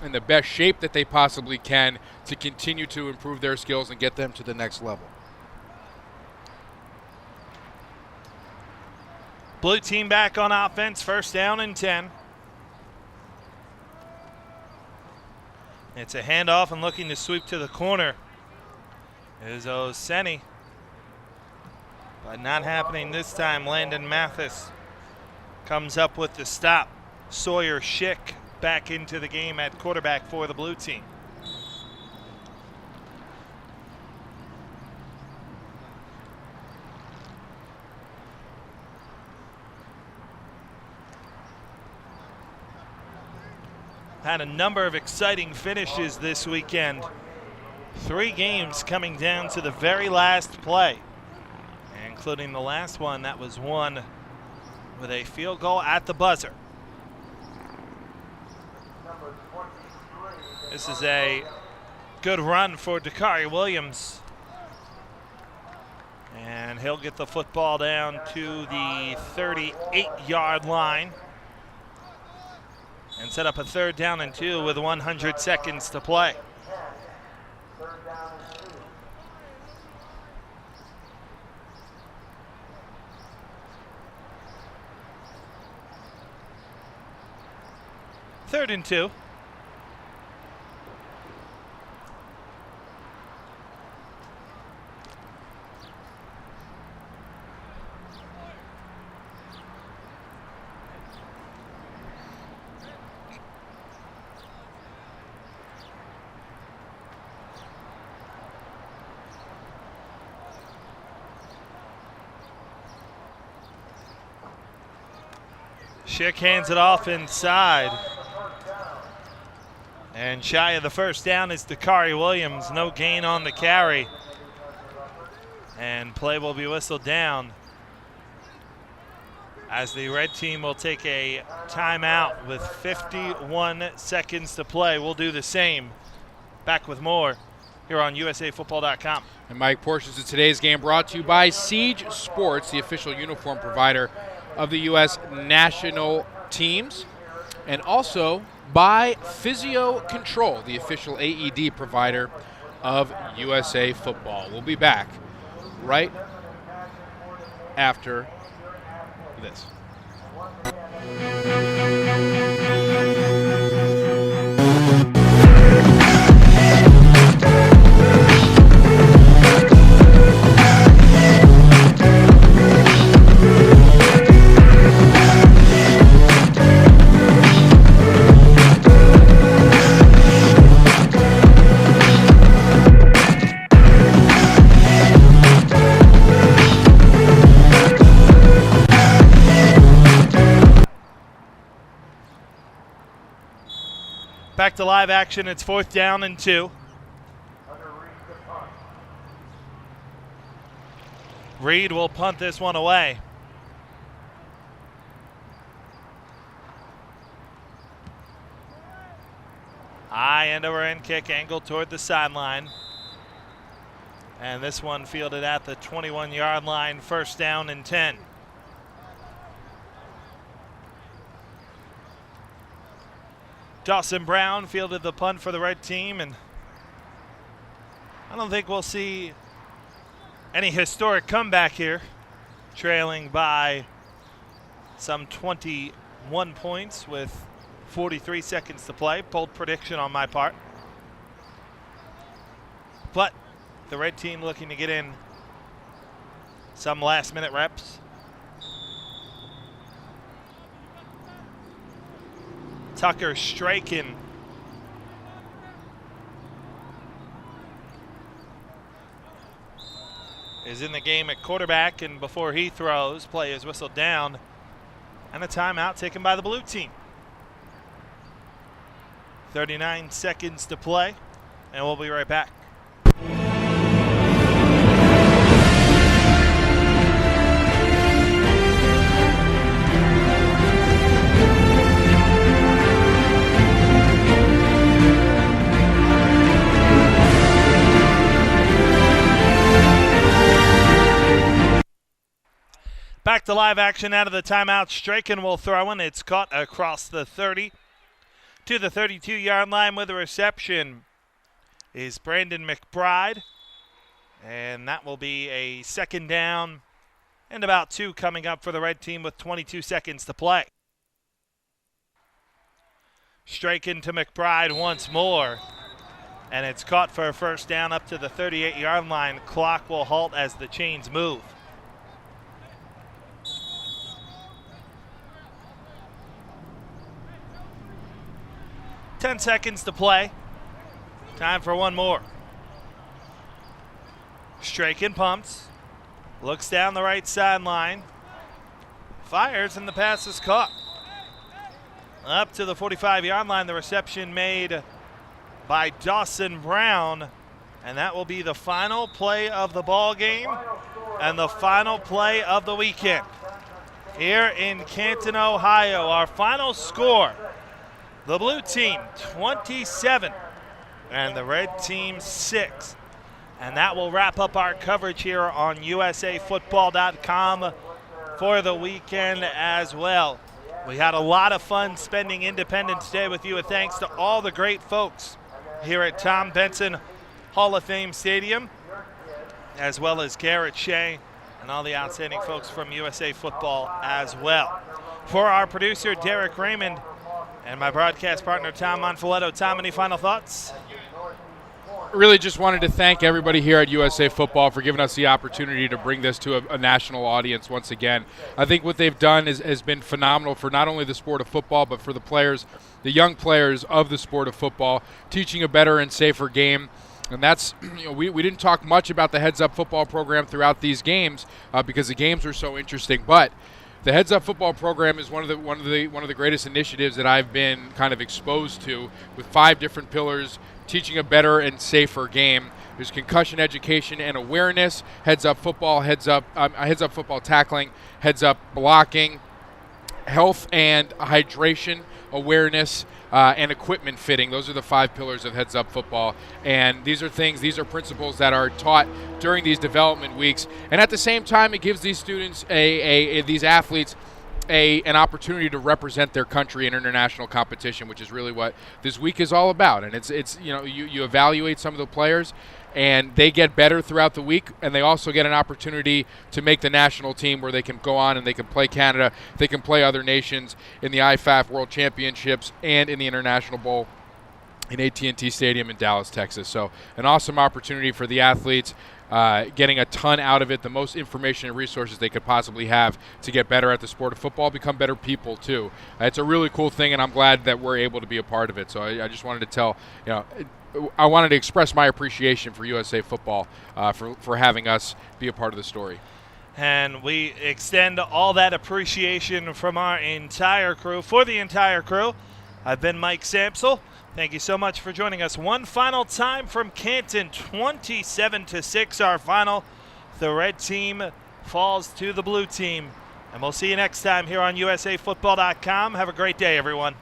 in the best shape that they possibly can, to continue to improve their skills and get them to the next level. Blue team back on offense, 1st down and 10. It's a handoff and looking to sweep to the corner is Oseni. But not happening this time. Landon Mathis comes up with the stop. Sawyer Schick back into the game at quarterback for the blue team. Had a number of exciting finishes this weekend. 3 games coming down to the very last play, including the last one that was won with a field goal at the buzzer. This is a good run for Dakari Williams. And he'll get the football down to the 38-yard line and set up a 3rd down and 2 with 100 seconds to play. Third and 2. Schick hands it off inside. And shy of the 1st down is Dakari Williams. No gain on the carry. And play will be whistled down as the red team will take a timeout with 51 seconds to play. We'll do the same. Back with more here on USAFootball.com. And Mike, portions of today's game brought to you by Siege Sports, the official uniform provider of the U.S. national teams, and also by Physio Control, the official AED provider of USA Football. We'll be back right after this. Back to live action. It's 4th down and 2. Reed will punt this one away. High end over end kick angled toward the sideline. And this one fielded at the 21-yard line, 1st down and 10. Dawson Brown fielded the punt for the red team, and I don't think we'll see any historic comeback here, trailing by some 21 points with 43 seconds to play. Bold prediction on my part. But the red team looking to get in some last-minute reps. Tucker Strachan is in the game at quarterback, and before he throws, play is whistled down, and a timeout taken by the blue team. 39 seconds to play, and we'll be right back. Back to live action out of the timeout. Strachan will throw it. It's caught across the 30 to the 32-yard line with a reception is Brandon McBride. And that will be a second down and about 2 coming up for the red team with 22 seconds to play. Strachan to McBride once more. And it's caught for a first down up to the 38-yard line. Clock will halt as the chains move. 10 seconds to play. Time for one more. Strachan pumps. Looks down the right sideline. Fires, and the pass is caught. Up to the 45-yard line, the reception made by Dawson Brown. And that will be the final play of the ball game and the final play of the weekend. Here in Canton, Ohio, our final score, the blue team 27 and the red team 6. And that will wrap up our coverage here on USAFootball.com for the weekend as well. We had a lot of fun spending Independence Day with you, and thanks to all the great folks here at Tom Benson Hall of Fame Stadium, as well as Garrett Shea and all the outstanding folks from USA Football as well. For our producer, Derek Raymond, and my broadcast partner, Tom Monfiletto. Tom, any final thoughts? Really just wanted to thank everybody here at USA Football for giving us the opportunity to bring this to a national audience once again. I think what they've done has been phenomenal for not only the sport of football, but for the players, the young players of the sport of football, teaching a better and safer game. And that's, we didn't talk much about the Heads Up football program throughout these games because the games were so interesting, but the Heads Up football program is one of the greatest initiatives that I've been kind of exposed to, with 5 different pillars, teaching a better and safer game. There's concussion education and awareness, heads up football, heads up football tackling, heads up blocking, health and hydration awareness, and equipment fitting. Those are the 5 pillars of Heads Up Football. And these are principles that are taught during these development weeks. And at the same time, it gives these students, these athletes, an opportunity to represent their country in international competition, which is really what this week is all about. And it's you evaluate some of the players, and they get better throughout the week, and they also get an opportunity to make the national team where they can go on and they can play Canada, they can play other nations in the IFAF World Championships and in the International Bowl in AT&T Stadium in Dallas, Texas. So an awesome opportunity for the athletes, getting a ton out of it, the most information and resources they could possibly have to get better at the sport of football, become better people too. It's a really cool thing, and I'm glad that we're able to be a part of it. So I just wanted to I wanted to express my appreciation for USA Football for having us be a part of the story. And we extend all that appreciation from our entire crew. For the entire crew, I've been Mike Samsel. Thank you so much for joining us one final time from Canton, 27-6, our final. The red team falls to the blue team. And we'll see you next time here on USAFootball.com. Have a great day, everyone.